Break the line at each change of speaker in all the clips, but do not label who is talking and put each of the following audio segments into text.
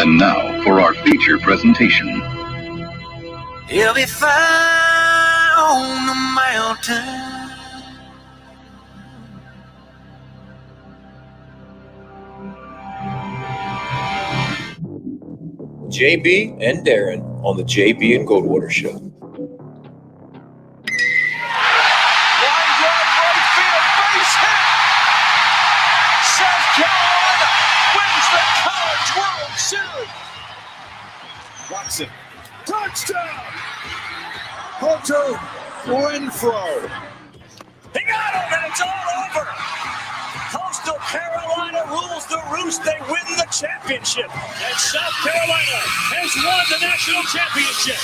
And now for our feature presentation.
He'll be fine on the mountain.
JB and Darren on the JB and Goldwater Show.
Line drive right field, base hit. South Carolina wins the College World Series. Watson, touchdown. Hunter Renfrow. He got him, and it's all over. Coastal Carolina rules the roost. They win the championship. And South Carolina has won the national championship.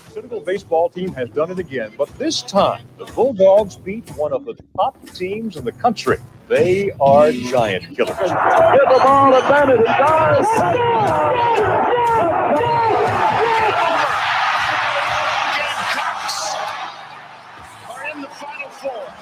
The Citadel baseball team has done it again, but this time the Bulldogs beat one of the top teams in the country. They are giant killers. Get the ball to Bennett. He does.
Gamecocks are in the Final Four.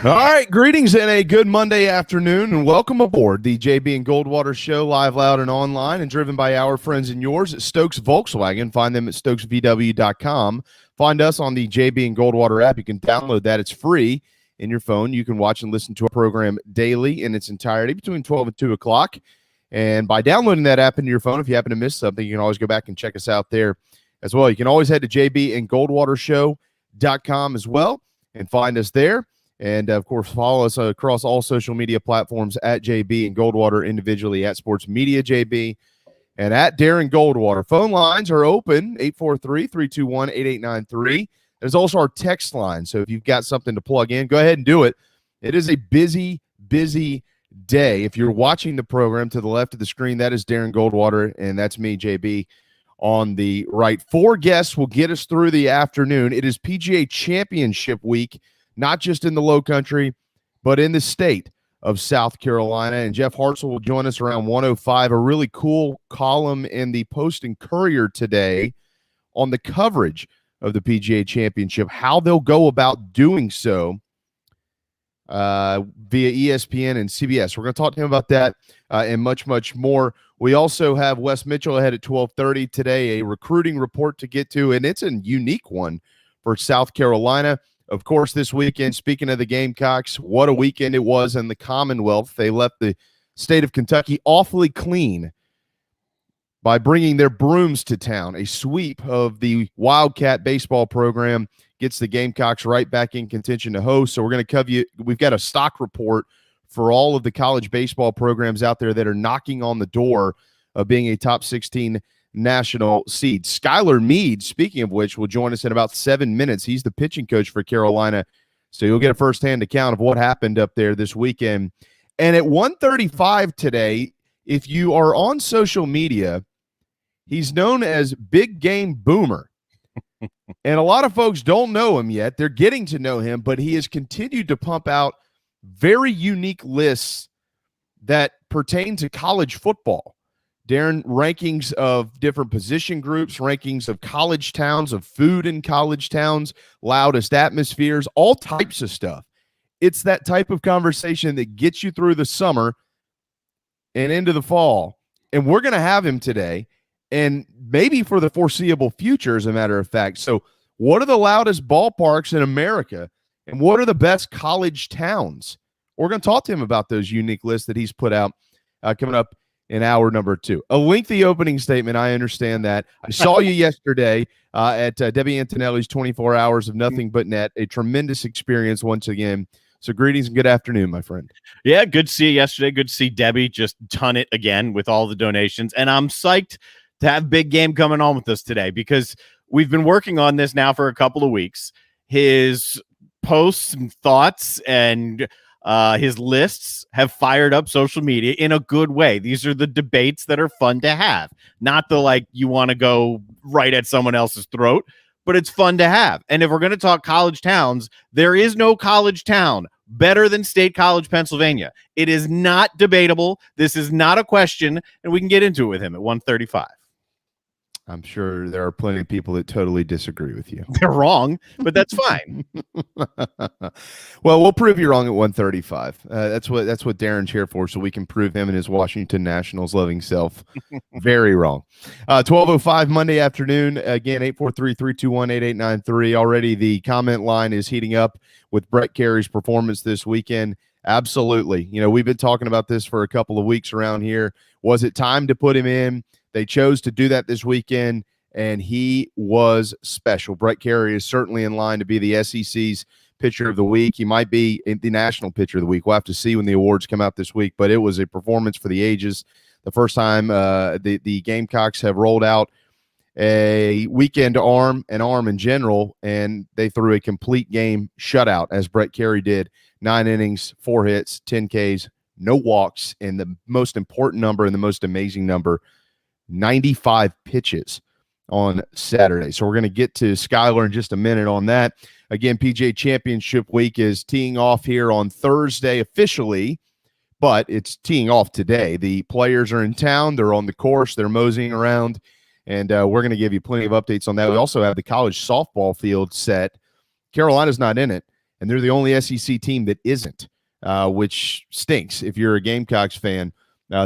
All right, greetings and a good Monday afternoon, and welcome aboard the JB and Goldwater Show, live, loud, and online, and driven by our friends and yours at Stokes Volkswagen. Find them at stokesvw.com. Find us on the JB and Goldwater app. You can download that. It's free in your phone. You can watch and listen to our program daily in its entirety between 12 and 2 o'clock. And by downloading that app into your phone, if you happen to miss something, you can always go back and check us out there as well. You can always head to jbandgoldwatershow.com as well and find us there. And, of course, follow us across all social media platforms at JB and Goldwater, individually at Sports Media JB and at Darren Goldwater. Phone lines are open, 843-321-8893. There's also our text line, so if you've got something to plug in, go ahead and do it. It is a busy, busy day. If you're watching the program to the left of the screen, that is Darren Goldwater, and that's me, JB, on the right. 4 guests will get us through the afternoon. It is PGA Championship week, not just in the low country, but in the state of South Carolina. And Jeff Hartsell will join us around 1:05. A really cool column in the Post and Courier today on the coverage of the PGA Championship, how they'll go about doing so via ESPN and CBS. We're going to talk to him about that and much, much more. We also have Wes Mitchell ahead at 12:30 today, a recruiting report to get to, and it's a unique one for South Carolina. Of course, this weekend, speaking of the Gamecocks, what a weekend it was in the Commonwealth. They left the state of Kentucky awfully clean by bringing their brooms to town. A sweep of the Wildcat baseball program gets the Gamecocks right back in contention to host. So we're going to cover you. We've got a stock report for all of the college baseball programs out there that are knocking on the door of being a top 16 national seed. Skylar Meade, speaking of which, will join us in about 7 minutes. He's the pitching coach for Carolina, so you'll get a firsthand account of what happened up there this weekend. And at 1:35 today, if you are on social media, he's known as Big Game Boomer. And a lot of folks don't know him yet. They're getting to know him, but he has continued to pump out very unique lists that pertain to college football. Darren, rankings of different position groups, rankings of college towns, of food in college towns, loudest atmospheres, all types of stuff. It's that type of conversation that gets you through the summer and into the fall. And we're going to have him today, and maybe for the foreseeable future, as a matter of fact. So what are the loudest ballparks in America, and what are the best college towns? We're going to talk to him about those unique lists that he's put out coming up in hour number 2. A lengthy opening statement, I understand that. I saw you yesterday at Debbie Antonelli's 24 Hours of Nothing But Net. A tremendous experience once again. So greetings and good afternoon, my friend.
Yeah, good to see you yesterday. Good to see Debbie just ton it again with all the donations. And I'm psyched to have Big Game coming on with us today because we've been working on this now for a couple of weeks. His posts and thoughts and his lists have fired up social media in a good way. These are the debates that are fun to have, not the like you want to go right at someone else's throat, but it's fun to have. And if we're going to talk college towns, there is no college town better than State College, Pennsylvania. It is not debatable. This is not a question, and we can get into it with him at 1:35.
I'm sure there are plenty of people that totally disagree with you.
They're wrong, but that's fine.
Well, we'll prove you wrong at 135. That's what Darren's here for, so we can prove him and his Washington Nationals loving self very wrong. 12:05 Monday afternoon. Again, 843-321-8893. Already the comment line is heating up with Brett Kerry's performance this weekend. Absolutely. You know, we've been talking about this for a couple of weeks around here. Was it time to put him in? They chose to do that this weekend, and he was special. Brett Kerry is certainly in line to be the SEC's Pitcher of the Week. He might be the National Pitcher of the Week. We'll have to see when the awards come out this week, but it was a performance for the ages. The first time the Gamecocks have rolled out a weekend arm in general, and they threw a complete game shutout, as Brett Kerry did. 9 innings, 4 hits, 10 Ks, no walks, and the most important number and the most amazing number, 95 pitches on Saturday. So we're going to get to Skylar in just a minute on that. Again, PGA Championship Week is teeing off here on Thursday officially, but it's teeing off today. The players are in town. They're on the course. They're moseying around, and we're going to give you plenty of updates on that. We also have the college softball field set. Carolina's not in it, and they're the only SEC team that isn't, which stinks if you're a Gamecocks fan.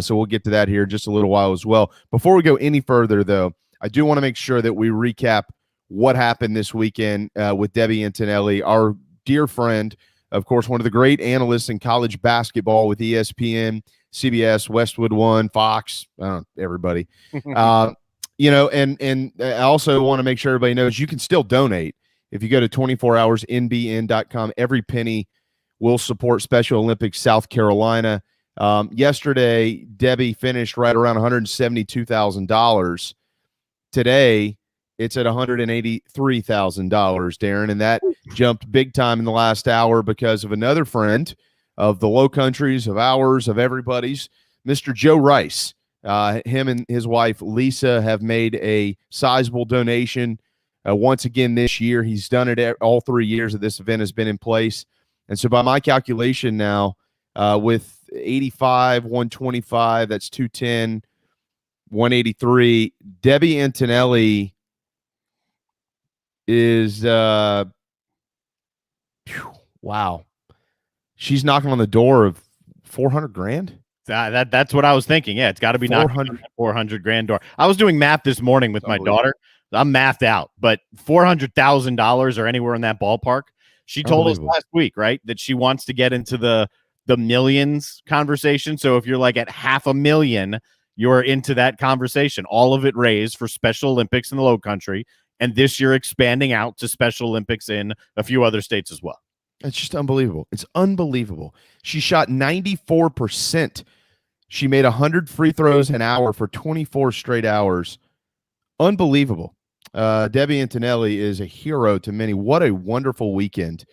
So we'll get to that here in just a little while as well. Before we go any further, though, I do want to make sure that we recap what happened this weekend with Debbie Antonelli, our dear friend, of course, one of the great analysts in college basketball with ESPN, CBS, Westwood One, Fox, everybody. You know, and I also want to make sure everybody knows you can still donate. If you go to 24hoursnbn.com, every penny will support Special Olympics South Carolina. Yesterday, Debbie finished right around $172,000. Today, it's at $183,000, Darren, and that jumped big time in the last hour because of another friend of the Low Countries, of ours, of everybody's, Mr. Joe Rice. Him and his wife, Lisa, have made a sizable donation once again this year. He's done it all 3 years that this event has been in place. And so by my calculation now, with 85, 125, that's 210, 183. Debbie Antonelli is wow. She's knocking on the door of 400 grand.
That's what I was thinking. Yeah, it's got to be not 400 grand door. I was doing math this morning with my daughter. I'm mathed out, but $400,000 or anywhere in that ballpark. She told us last week, right, that she wants to get into the millions conversation. So if you're like at $500,000, you're into that conversation. All of it raised for Special Olympics in the Low Country, and this year expanding out to Special Olympics in a few other states as well.
It's just unbelievable. It's unbelievable. She shot 94%. She made 100 free throws an hour for 24 straight hours. Unbelievable. Debbie Antonelli is a hero to many. What a wonderful weekend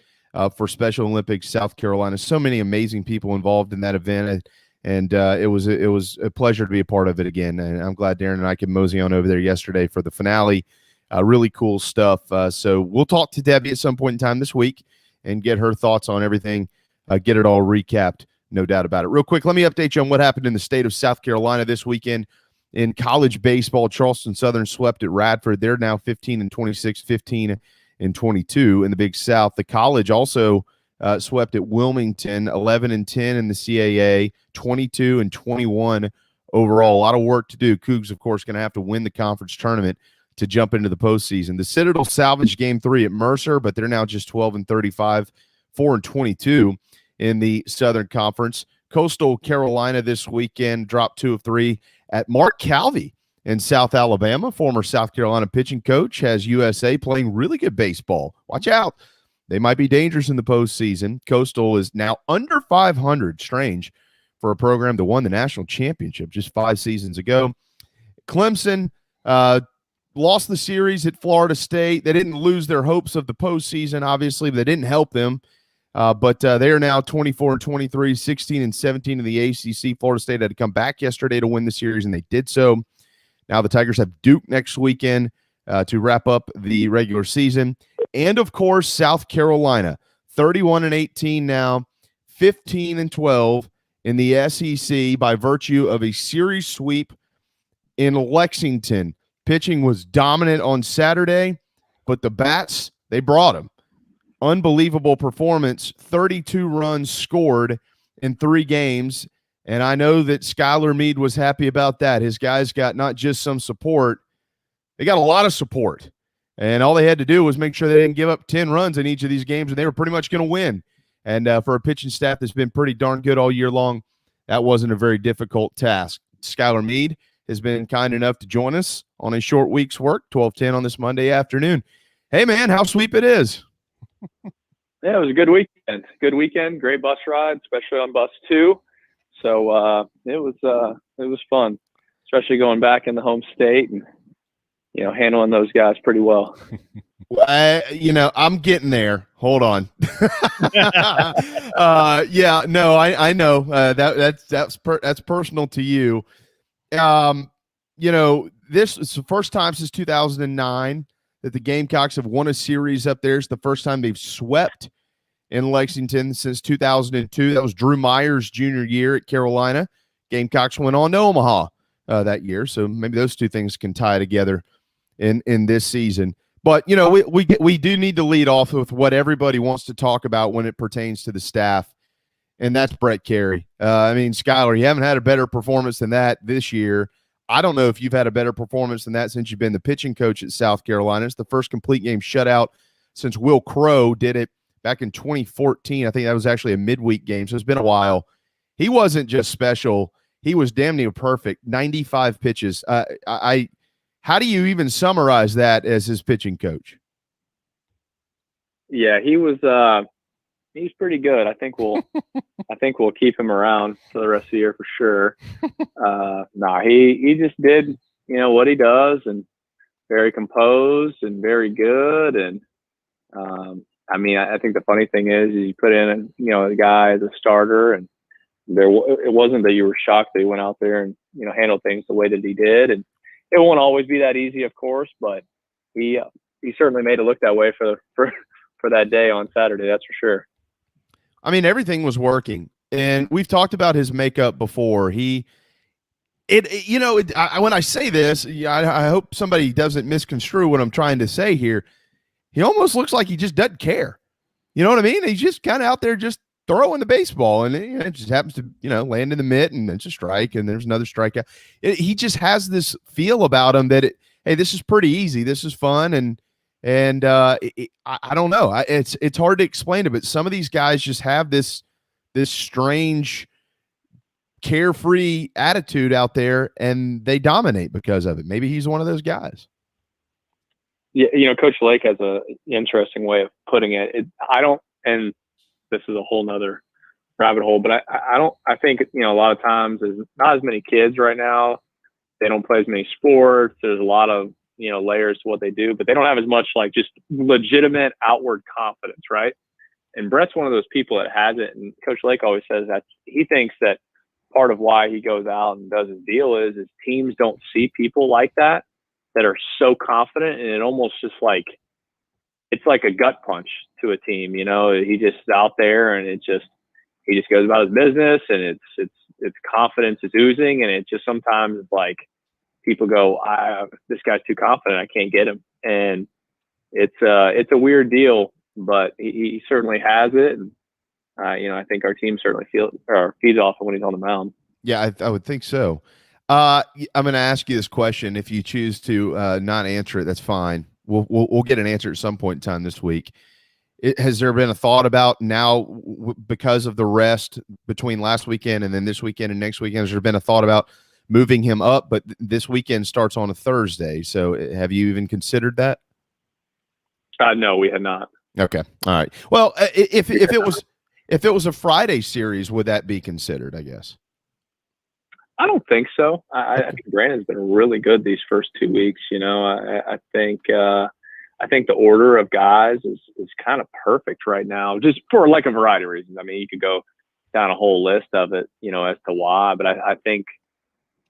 for Special Olympics South Carolina. So many amazing people involved in that event, and it was a pleasure to be a part of it again. And I'm glad Darren and I could mosey on over there yesterday for the finale. Really cool stuff. So we'll talk to Debbie at some point in time this week and get her thoughts on everything, get it all recapped, no doubt about it. Real quick, let me update you on what happened in the state of South Carolina this weekend. In college baseball, Charleston Southern swept at Radford. They're now 15-26, 15-22 in the Big South. The college also swept at Wilmington, 11-10 in the CAA, 22-21 overall. A lot of work to do. Cougs, of course, going to have to win the conference tournament to jump into the postseason. The Citadel salvaged Game 3 at Mercer, but they're now just 12-35, 4-22 in the Southern Conference. Coastal Carolina this weekend dropped 2 of 3 at Mark Calvey in South Alabama. Former South Carolina pitching coach has USA playing really good baseball. Watch out. They might be dangerous in the postseason. Coastal is now under 500. Strange for a program that won the national championship just 5 seasons ago. Clemson lost the series at Florida State. They didn't lose their hopes of the postseason, obviously, but they didn't help them. But they are now 24-23, 16-17 in the ACC. Florida State had to come back yesterday to win the series, and they did so. Now the Tigers have Duke next weekend to wrap up the regular season. And, of course, South Carolina, 31-18 now, 15-12 in the SEC by virtue of a series sweep in Lexington. Pitching was dominant on Saturday, but the bats, they brought him. Unbelievable performance, 32 runs scored in 3 games, and I know that Skylar Meade was happy about that. His guys got not just some support, they got a lot of support, and all they had to do was make sure they didn't give up 10 runs in each of these games, and they were pretty much going to win. And for a pitching staff that's been pretty darn good all year long, that wasn't a very difficult task. Skylar Meade has been kind enough to join us on a short week's work, 12:10 on this Monday afternoon. Hey, man, how sweet it is.
Yeah, it was a good weekend. Good weekend, great bus ride, especially on bus 2. So it was fun, especially going back in the home state and handling those guys pretty well.
I'm getting there. Hold on. I know that's personal to you. This is the first time since 2009 that the Gamecocks have won a series up there. It's the first time they've swept in Lexington since 2002. That was Drew Myers' junior year at Carolina. Gamecocks went on to Omaha that year, so maybe those two things can tie together in this season. But we do need to lead off with what everybody wants to talk about when it pertains to the staff, and that's Brett Kerry. Skylar, you haven't had a better performance than that this year. I don't know if you've had a better performance than that since you've been the pitching coach at South Carolina. It's the first complete game shutout since Will Crow did it back in 2014. I think that was actually a midweek game, so it's been a while. He wasn't just special. He was damn near perfect. 95 pitches. How do you even summarize that as his pitching coach?
Yeah, he's pretty good. I think we'll keep him around for the rest of the year for sure. He just did what he does, and very composed and very good. And I think the funny thing is you put in a guy as a starter, and it wasn't that you were shocked that he went out there and handled things the way that he did. And it won't always be that easy, of course, but he certainly made it look that way for that day on Saturday. That's for sure.
Everything was working, and we've talked about his makeup before. When I say this, I hope somebody doesn't misconstrue what I'm trying to say here. He almost looks like he just doesn't care. You know what I mean? He's just kind of out there just throwing the baseball, and it just happens to land in the mitt, and it's a strike, and there's another strikeout. He just has this feel about him that hey, this is pretty easy, this is fun, and I don't know. It's hard to explain it, but some of these guys just have this strange carefree attitude out there, and they dominate because of it. Maybe he's one of those guys.
Yeah, Coach Lake has an interesting way of putting it. And this is a whole nother rabbit hole, but I think a lot of times there's not as many kids right now. They don't play as many sports. There's a lot of layers to what they do, but they don't have as much like just legitimate outward confidence, right? And Brett's one of those people that has it. And Coach Lake always says that he thinks that part of why he goes out and does his deal is teams don't see people like that are so confident, and it almost just like it's like a gut punch to a team. He just out there, and he just goes about his business, and it's confidence is oozing, and it just sometimes like people go, this guy's too confident, I can't get him. And it's a weird deal, but he certainly has it. And, I think our team certainly feeds off of when he's on the mound.
Yeah, I would think so. I'm going to ask you this question. If you choose to not answer it, that's fine. We'll get an answer at some point in time this week. Has there been a thought about now, because of the rest between last weekend and then this weekend and next weekend, has there been a thought about moving him up? But this weekend starts on a Thursday, so have you even considered that?
No, we had not.
Okay, all right. Well, if it was a Friday series, would that be considered, I guess?
I don't think so. I think Brandon's been really good these first 2 weeks. I think the order of guys is kind of perfect right now, just for like a variety of reasons. You could go down a whole list of it, as to why, but I think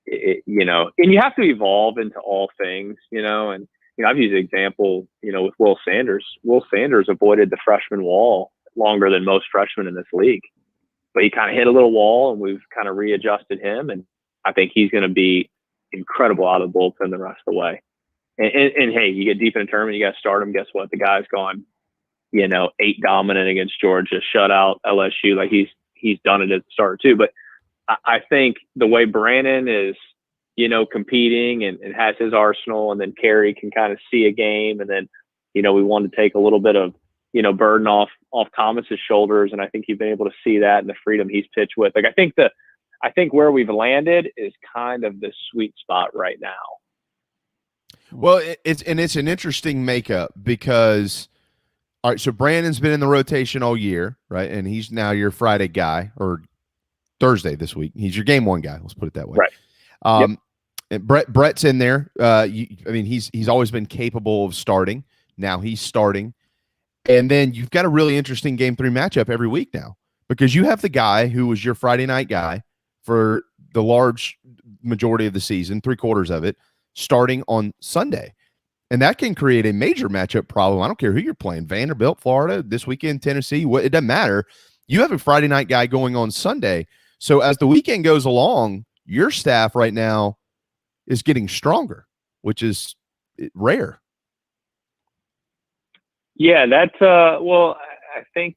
and you have to evolve into all things, and I've used the example, with Will Sanders. Will Sanders avoided the freshman wall longer than most freshmen in this league, but he kind of hit a little wall, and we've kind of readjusted him, and I think he's going to be incredible out of the bullpen the rest of the way. And hey, you get deep in a tournament, you got to start him. Guess what? The guy's gone, 8 dominant against Georgia, shutout LSU. Like he's done it as a starter too. But I think the way Brandon is, competing and has his arsenal, and then Kerry can kind of see a game, and then, we want to take a little bit of, burden off Thomas's shoulders, and I think you've been able to see that and the freedom he's pitched with. Like I think where we've landed is kind of the sweet spot right now.
Well, it's an interesting makeup because, all right, so Brandon's been in the rotation all year, right? And he's now your Friday guy, or Thursday this week. He's your game one guy. Let's put it that way.
Right.
And Brett's in there. He's always been capable of starting. Now he's starting. And then you've got a really interesting game 3 matchup every week now, because you have the guy who was your Friday night guy for the large majority of the season, 3/4 of it, starting on Sunday. And that can create a major matchup problem. I don't care who you're playing, Vanderbilt, Florida, this weekend, Tennessee, it doesn't matter. You have a Friday night guy going on Sunday. So as the weekend goes along, your staff right now is getting stronger, which is rare.
Yeah, that's well, I think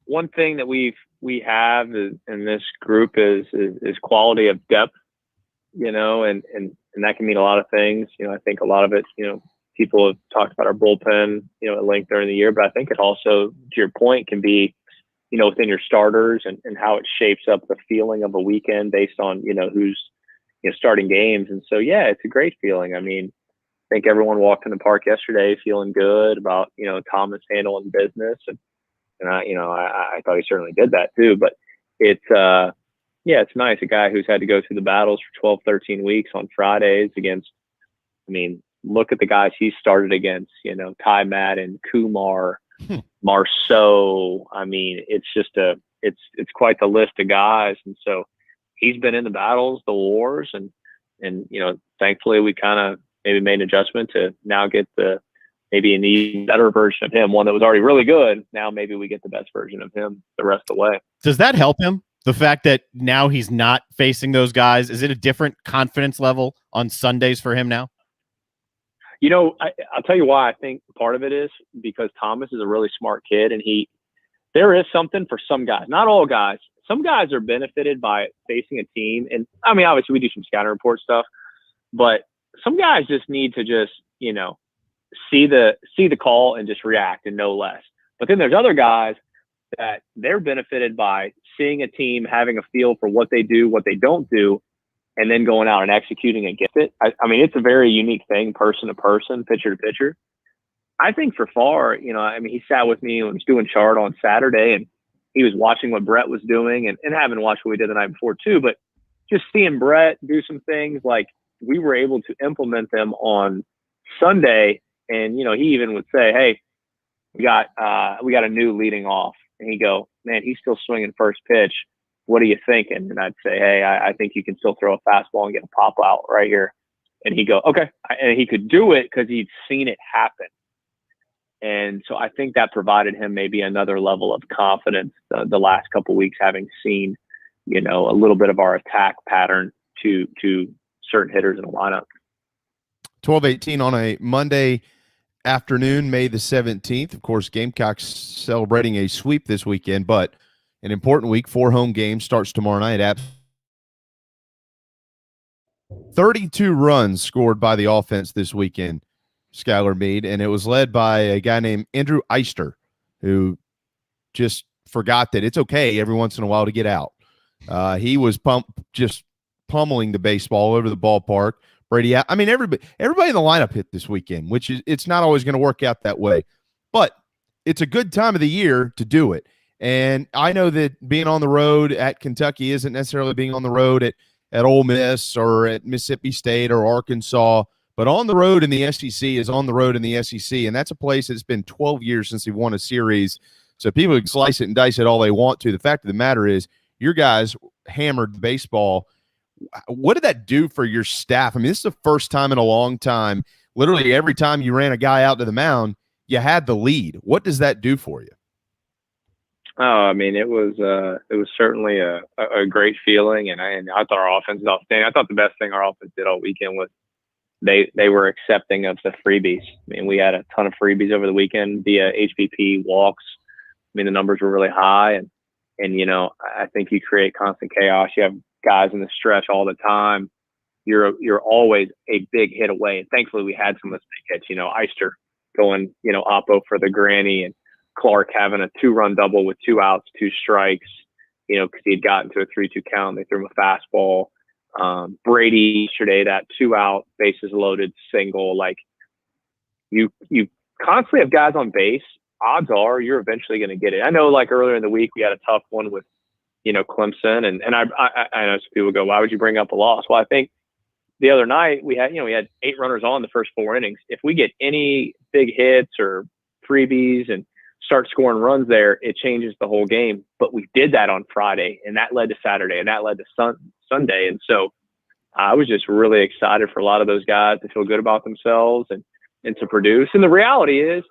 one thing that we have in this group is quality of depth, and that can mean a lot of things. I think a lot of it, people have talked about our bullpen, at length during the year, but I think it also, to your point, can be, within your starters and how it shapes up the feeling of a weekend based on, who's, starting games. And so, yeah, it's a great feeling. I mean, I think everyone walked in the park yesterday feeling good about, Thomas handling business. And I thought he certainly did that too, but it's nice. A guy who's had to go through the battles for 12, 13 weeks on Fridays against, look at the guys he started against, Ty Madden, Kumar, Marceau. It's just it's quite the list of guys. And so he's been in the battles, the wars, and thankfully we kind of maybe made an adjustment to now get maybe an even better version of him, one that was already really good. Now maybe we get the best version of him the rest of the way.
Does that help him? The fact that now he's not facing those guys, is it a different confidence level on Sundays for him now?
I'll tell you why I think part of it is because Thomas is a really smart kid, and there is something for some guys, not all guys. Some guys are benefited by facing a team. And obviously we do some scouting report stuff, but some guys just need to see the call and just react and no less. But then there's other guys that they're benefited by seeing a team, having a feel for what they do, what they don't do, and then going out and executing against it. It's a very unique thing, person to person, pitcher to pitcher. I think for Farr, he sat with me when he was doing chart on Saturday, and he was watching what Brett was doing and having watched what we did the night before too. But just seeing Brett do some things, like we were able to implement them on Sunday. And, he even would say, hey, we got a new leading off. And he'd go, man, he's still swinging first pitch. What are you thinking? And I'd say, hey, I think you can still throw a fastball and get a pop out right here. And he'd go, okay. And he could do it because he'd seen it happen. And so I think that provided him maybe another level of confidence the last couple of weeks, having seen, a little bit of our attack pattern to certain hitters in the lineup.
12:18 on a Monday afternoon, May the 17th. Of course, Gamecocks celebrating a sweep this weekend, but an important week. 4 home games starts tomorrow night. 32 runs scored by the offense this weekend, Skylar Meade, and it was led by a guy named Andrew Eister, who just forgot that it's okay every once in a while to get out. He was just pummeling the baseball over the ballpark. Brady, everybody in the lineup hit this weekend, which is, it's not always going to work out that way, but it's a good time of the year to do it. And I know that being on the road at Kentucky isn't necessarily being on the road at Ole Miss or at Mississippi State or Arkansas, but on the road in the SEC is on the road in the SEC, and that's a place that's been 12 years since they've won a series. So people can slice it and dice it all they want to. The fact of the matter is your guys hammered the baseball. What did that do for your staff? This is the first time in a long time. Literally every time you ran a guy out to the mound, you had the lead. What does that do for you?
Oh, it was certainly a great feeling, and I thought our offense was outstanding. I thought the best thing our offense did all weekend was they were accepting of the freebies. I mean, we had a ton of freebies over the weekend via HBP walks. I mean, the numbers were really high, and I think you create constant chaos. You have guys in the stretch all the time. You're always a big hit away, and thankfully we had some of those big hits. Eister going oppo for the granny, and Clark having a 2-run double with 2 outs, 2 strikes. Because he had gotten to a 3-2 count. They threw him a fastball. Brady yesterday, that 2-out, bases loaded single. Like you constantly have guys on base. Odds are you're eventually going to get it. I know, like earlier in the week, we had a tough one with, Clemson, and I know some people go, why would you bring up a loss? Well, I think the other night we had 8 runners on the first 4 innings. If we get any big hits or freebies and start scoring runs there, it changes the whole game. But we did that on Friday, and that led to Saturday, and that led to Sunday. And so I was just really excited for a lot of those guys to feel good about themselves and to produce. And the reality is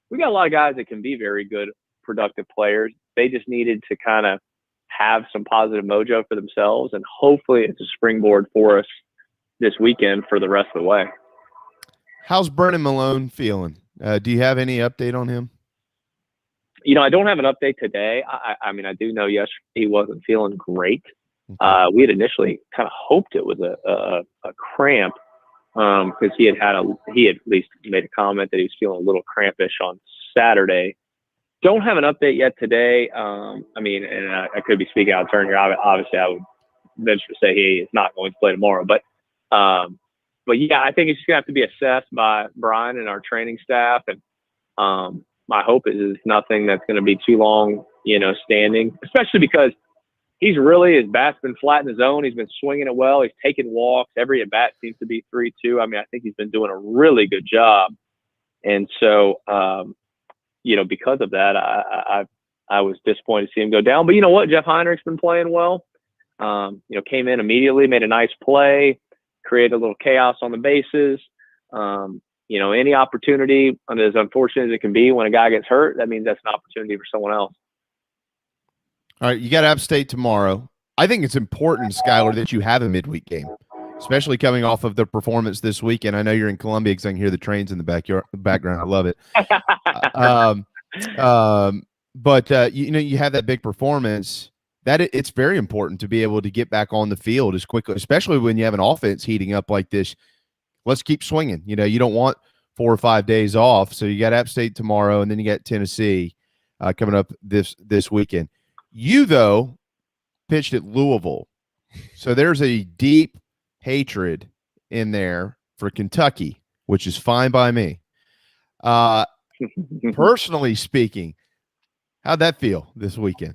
we got a lot of guys that can be very good, productive players. They just needed to kind of have some positive mojo for themselves, and hopefully it's a springboard for us this weekend for the rest of the way.
How's Vernon Malone feeling? Do you have any update on him?
I don't have an update today. I mean, I do know yesterday he wasn't feeling great. We had initially kind of hoped it was a cramp because he had at least made a comment that he was feeling a little crampish on Saturday. Don't have an update yet today. I mean, and I could be speaking out of turn here. Obviously, I would venture to say he is not going to play tomorrow. But yeah, I think it's just going to have to be assessed by Brian and our training staff. And my hope is it's nothing that's going to be too long, standing, especially because his bat's been flat in the zone. He's been swinging it well. He's taking walks. Every at-bat seems to be 3-2. I mean, I think he's been doing a really good job. And so, because of that, I was disappointed to see him go down. But you know what? Jeff Heinrich's been playing well. Came in immediately, made a nice play, created a little chaos on the bases. Any opportunity, and as unfortunate as it can be when a guy gets hurt, that means that's an opportunity for someone else.
All right, you got App State tomorrow. I think it's important, Skylar, that you have a midweek game, especially coming off of the performance this weekend. I know you're in Columbia because I can hear the trains in the background. I love it. But you have that big performance. It's very important to be able to get back on the field as quickly, especially when you have an offense heating up like this. Let's keep swinging. You don't want 4 or 5 days off. So you got App State tomorrow, and then you got Tennessee coming up this weekend. You, though, pitched at Louisville. So there's a deep hatred in there for Kentucky, which is fine by me. Personally speaking, how'd that feel this weekend?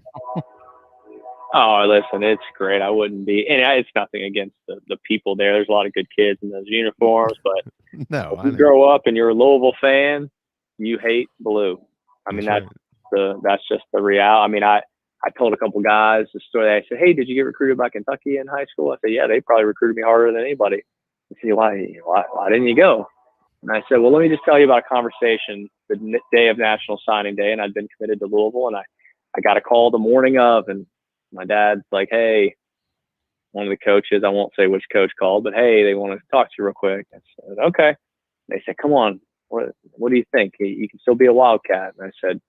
Oh, listen, it's great. I wouldn't be, and it's nothing against the people there. There's a lot of good kids in those uniforms, but
no,
if you grow up and you're a Louisville fan, you hate blue. I mean, that's just the reality. I mean, I told a couple guys the story. I said, "Hey, did you get recruited by Kentucky in high school?" I said, "Yeah, they probably recruited me harder than anybody." They said, "Why didn't you go?" And I said, "Well, let me just tell you about a conversation the day of National Signing Day, and I'd been committed to Louisville, and I got a call the morning of, and my dad's like, hey, one of the coaches, I won't say which coach called, but hey, they want to talk to you real quick." I said, okay. They said, come on, what do you think? You can still be a Wildcat. And I said,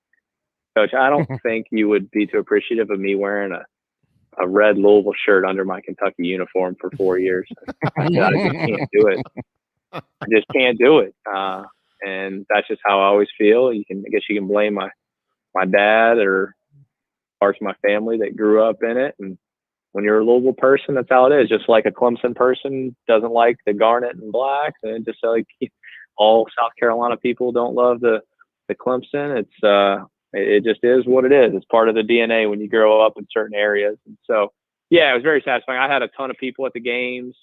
Coach, I don't think you would be too appreciative of me wearing a red Louisville shirt under my Kentucky uniform for 4 years. I said, I just can't do it. I just can't do it. And that's just how I always feel. I guess you can blame my dad or parts of my family that grew up in it. And when you're a Louisville person, that's how it is. Just like a Clemson person doesn't like the garnet and black, and just like all South Carolina people don't love the Clemson. It just is what it is. It's part of the DNA when you grow up in certain areas. And so, yeah, it was very satisfying. I had a ton of people at the games,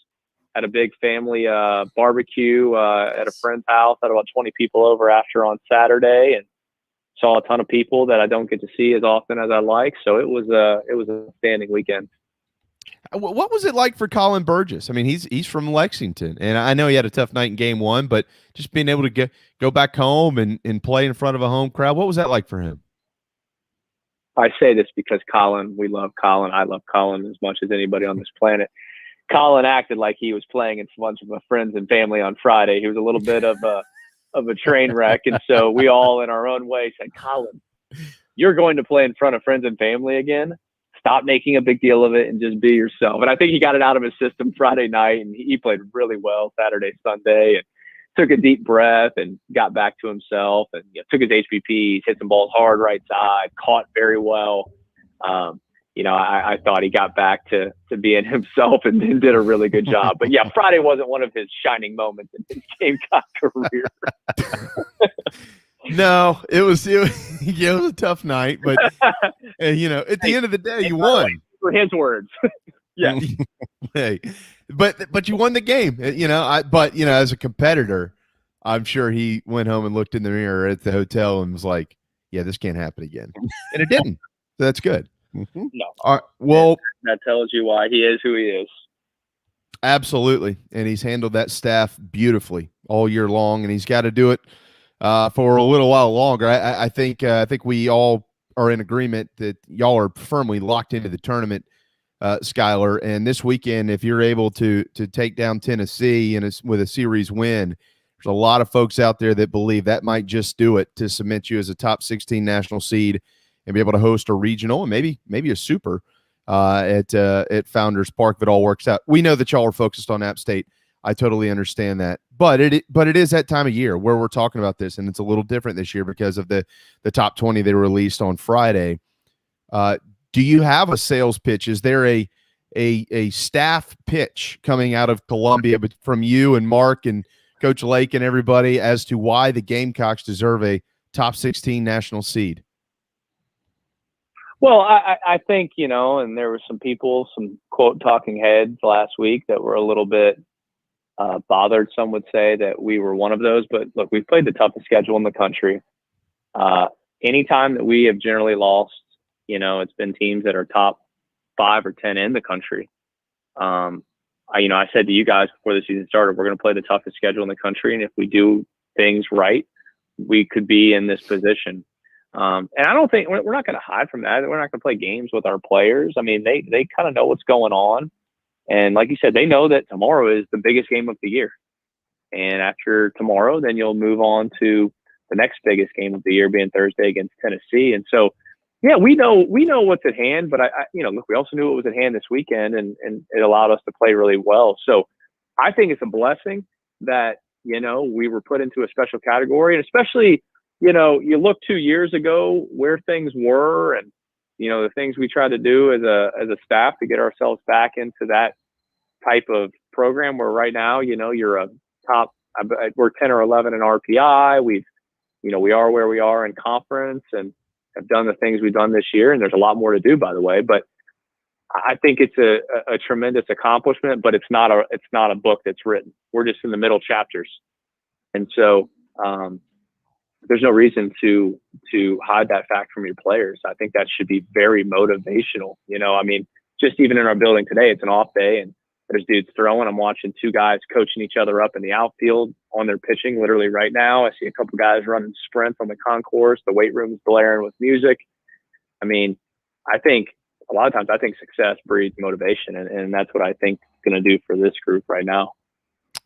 had a big family barbecue at a friend's house, had about 20 people over after on Saturday, and saw a ton of people that I don't get to see as often as I like. So it was a outstanding weekend.
What was it like for Colin Burgess? I mean, he's from Lexington, and I know he had a tough night in game one, but just being able to go back home and play in front of a home crowd, what was that like for him?
I say this because Colin, we love Colin. I love Colin as much as anybody on this planet. Colin acted like he was playing in front of friends and family on Friday. He was a little bit of a train wreck. And so we all in our own way said, Colin, you're going to play in front of friends and family again. Stop making a big deal of it and just be yourself. And I think he got it out of his system Friday night, and he played really well Saturday, Sunday, and took a deep breath and got back to himself, and took his HBPs, hit some balls hard right side, caught very well. I thought he got back to being himself and did a really good job. But yeah, Friday wasn't one of his shining moments in his Gamecock career.
No, it was a tough night, but at the end of the day, you won.
For his words. Yeah.
Hey, but you won the game, as a competitor, I'm sure he went home and looked in the mirror at the hotel and was like, yeah, this can't happen again. And it didn't. So that's good.
No.
All right, well,
that tells you why he is who he is.
Absolutely. And he's handled that staff beautifully all year long, and he's got to do it for a little while longer. I think we all are in agreement that y'all are firmly locked into the tournament, Skylar. And this weekend, if you're able to take down Tennessee with a series win, there's a lot of folks out there that believe that might just do it to cement you as a top 16 national seed and be able to host a regional and maybe a super at Founders Park if it all works out. We know that y'all are focused on App State. I totally understand that, but it is that time of year where we're talking about this, and it's a little different this year because of the top 20 they released on Friday. Do you have a sales pitch? Is there a staff pitch coming out of Columbia from you and Mark and Coach Lake and everybody as to why the Gamecocks deserve a top 16 national seed?
Well, I think, and there were some people, some quote talking heads last week that were a little bit bothered. Some would say that we were one of those, but look, we've played the toughest schedule in the country. Anytime that we have generally lost, it's been teams that are top 5 or 10 in the country. I said to you guys before the season started, we're going to play the toughest schedule in the country. And if we do things right, we could be in this position. And I don't think we're not going to hide from that. We're not going to play games with our players. I mean, they kind of know what's going on. And like you said, they know that tomorrow is the biggest game of the year. And after tomorrow, then you'll move on to the next biggest game of the year being Thursday against Tennessee. And so, yeah, we know what's at hand, but look, we also knew what was at hand this weekend, and it allowed us to play really well. So I think it's a blessing that, we were put into a special category, and especially, you look 2 years ago where things were, and the things we tried to do as a staff to get ourselves back into that type of program. Where right now, you're a top. We're 10 or 11 in RPI. We are where we are in conference, and have done the things we've done this year. And there's a lot more to do, by the way. But I think it's a tremendous accomplishment. But it's not a book that's written. We're just in the middle chapters, and so. There's no reason to hide that fact from your players. I think that should be very motivational. Just even in our building today, it's an off day and there's dudes throwing. I'm watching 2 guys coaching each other up in the outfield on their pitching literally right now. I see a couple guys running sprints on the concourse. The weight room's blaring with music. I think a lot of times success breeds motivation, and that's what I think it's going to do for this group right now.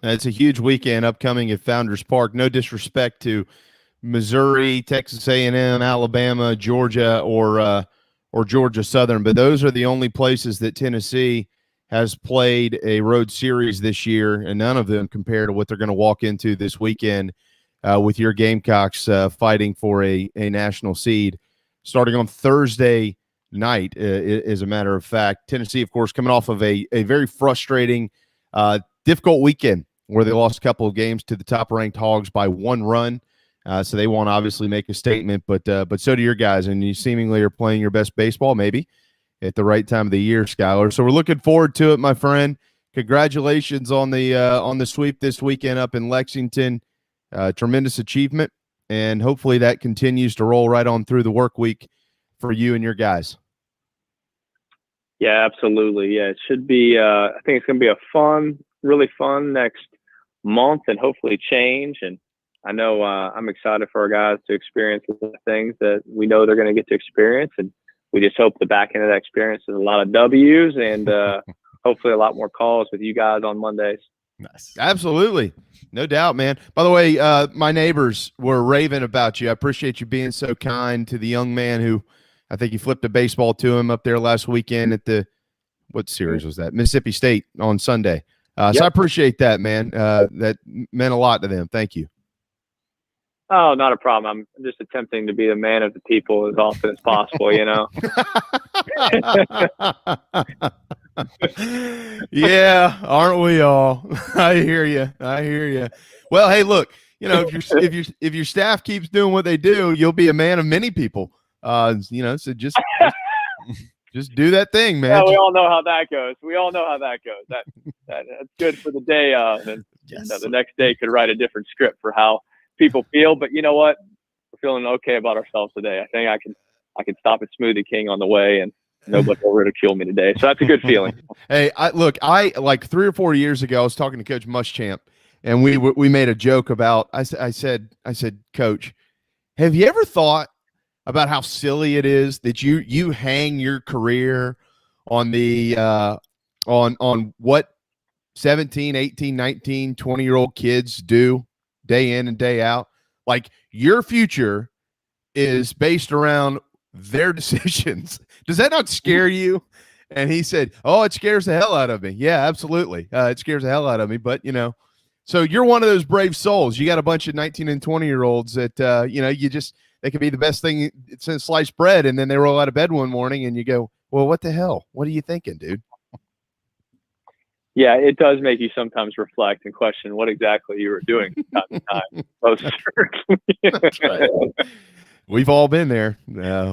It's a huge weekend upcoming at Founders Park. No disrespect to Missouri, Texas A&M, Alabama, Georgia, or Georgia Southern, but those are the only places that Tennessee has played a road series this year, and none of them compare to what they're going to walk into this weekend with your Gamecocks fighting for a national seed starting on Thursday night, as a matter of fact. Tennessee, of course, coming off of a very frustrating, difficult weekend where they lost a couple of games to the top-ranked Hogs by 1 run. So they want to obviously make a statement, but so do your guys, and you seemingly are playing your best baseball maybe at the right time of the year, Skylar. So we're looking forward to it, my friend. Congratulations on the sweep this weekend up in Lexington. Tremendous achievement, and hopefully that continues to roll right on through the work week for you and your guys.
Yeah, absolutely. Yeah, it should be. I think it's going to be a really fun next month, and hopefully change. And I know I'm excited for our guys to experience the things that we know they're going to get to experience, and we just hope the back end of that experience is a lot of W's and hopefully a lot more calls with you guys on Mondays.
Nice.
Absolutely. No doubt, man. By the way, my neighbors were raving about you. I appreciate you being so kind to the young man who I think you flipped a baseball to him up there last weekend at what series was that? Mississippi State on Sunday. So I appreciate that, man. That meant a lot to them. Thank you.
Oh, not a problem. I'm just attempting to be the man of the people as often as possible, you know?
Yeah, aren't we all? I hear you. Well, hey, look, if your staff keeps doing what they do, you'll be a man of many people. So just do that thing, man.
Yeah, we all know how that goes. That's good for the day of, and the next day could write a different script for how people feel. But you know what? We're feeling okay about ourselves today. I think I can stop at Smoothie King on the way, and nobody will ridicule me today. So that's a good feeling.
Hey, I like 3 or 4 years ago, I was talking to Coach Muschamp, and we made a joke about. I said, Coach, have you ever thought about how silly it is that you hang your career on the on what 17, 18, 19, 20-year-old kids do day in and day out? Like, your future is based around their decisions. Does that not scare you? And he said, oh, it scares the hell out of me. Yeah, absolutely. It scares the hell out of me. But, so you're one of those brave souls. You got a bunch of 19 and 20-year-olds that, they could be the best thing since sliced bread. And then they roll out of bed one morning and you go, well, what the hell? What are you thinking, dude?
Yeah, it does make you sometimes reflect and question what exactly you were doing from time to time. Most certainly.
That's right. We've all been there.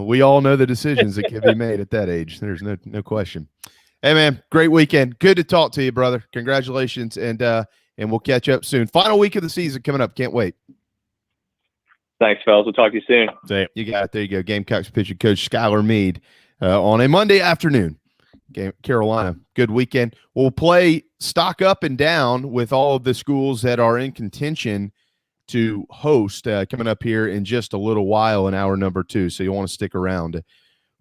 We all know the decisions that can be made at that age. There's no question. Hey, man, great weekend. Good to talk to you, brother. Congratulations, and we'll catch up soon. Final week of the season coming up. Can't wait.
Thanks, fellas. We'll talk to you soon.
You got it. There you go. Gamecocks pitching coach Skylar Meade on a Monday afternoon. Carolina, good weekend. We'll play stock up and down with all of the schools that are in contention to host coming up here in just a little while in hour number 2. So you'll want to stick around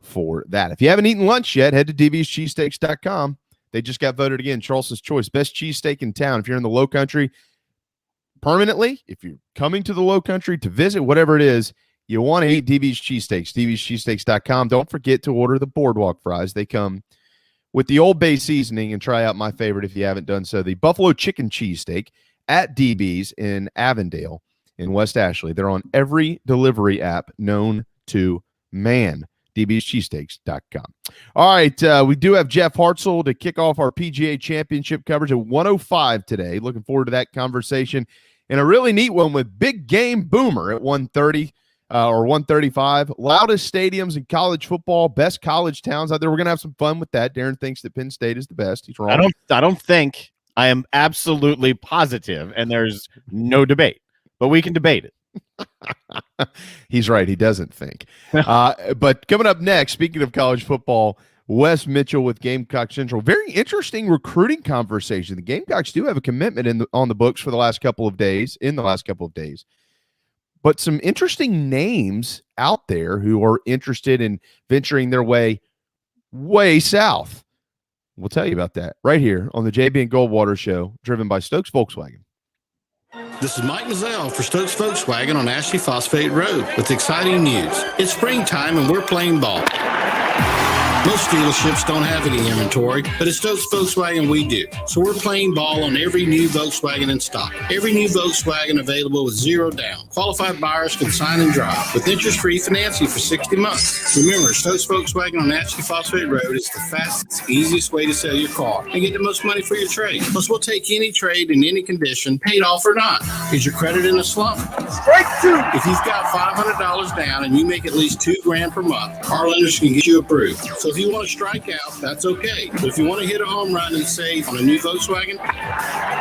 for that. If you haven't eaten lunch yet, head to dbscheesesteaks.com. They just got voted again Charleston's choice, best cheesesteak in town. If you're in the Low Country permanently, if you're coming to the Low Country to visit, whatever it is, you want to eat DB's cheesesteaks, dbscheesesteaks.com. Don't forget to order the boardwalk fries. They come with the Old Bay seasoning, and try out my favorite if you haven't done so, the buffalo chicken cheesesteak at DB's in Avondale in West Ashley. They're on every delivery app known to man. dbscheesesteaks.com. All right, we do have Jeff Hartsell to kick off our PGA Championship coverage at 1:05 today. Looking forward to that conversation. And a really neat one with Big Game Boomer at 1:30 or 1:35. Loudest stadiums in college football, best college towns out there. We're going to have some fun with that. Darren thinks that Penn State is the best. He's wrong.
I don't think. I am absolutely positive, and there's no debate. But we can debate it.
He's right. He doesn't think. But coming up next, speaking of college football, Wes Mitchell with Gamecock Central. Very interesting recruiting conversation. The Gamecocks do have a commitment on the books for the last couple of days, But some interesting names out there who are interested in venturing their way south. We'll tell you about that right here on the JB and Goldwater Show, driven by Stokes Volkswagen.
This is Mike Mazzell for Stokes Volkswagen on Ashley Phosphate Road with exciting news. It's springtime and we're playing ball. Most dealerships don't have any inventory, but at Stokes Volkswagen we do. So we're playing ball on every new Volkswagen in stock. Every new Volkswagen available with zero down. Qualified buyers can sign and drive with interest-free financing for 60 months. Remember, Stokes Volkswagen on Ashley Phosphate Road is the fastest, easiest way to sell your car and get the most money for your trade. Plus, we'll take any trade in any condition, paid off or not. Is your credit in a slump? Strike two. If you've got $500 down and you make at least $2,000 per month, our lenders can get you approved. So if you want to strike out, that's okay. But if you want to hit a home run and save on a new Volkswagen,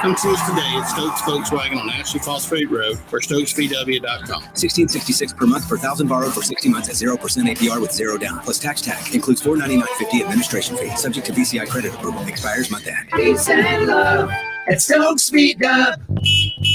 come see us today at Stokes Volkswagen on Ashley Phosphate Road or StokesVW.com.
$1,666 per month per $1,000 borrowed for 60 months at 0% APR with zero down. Plus tax tag. Includes $499.50 administration fee. Subject to VCI credit approval. Expires month end.
Peace and love at Stokes VW.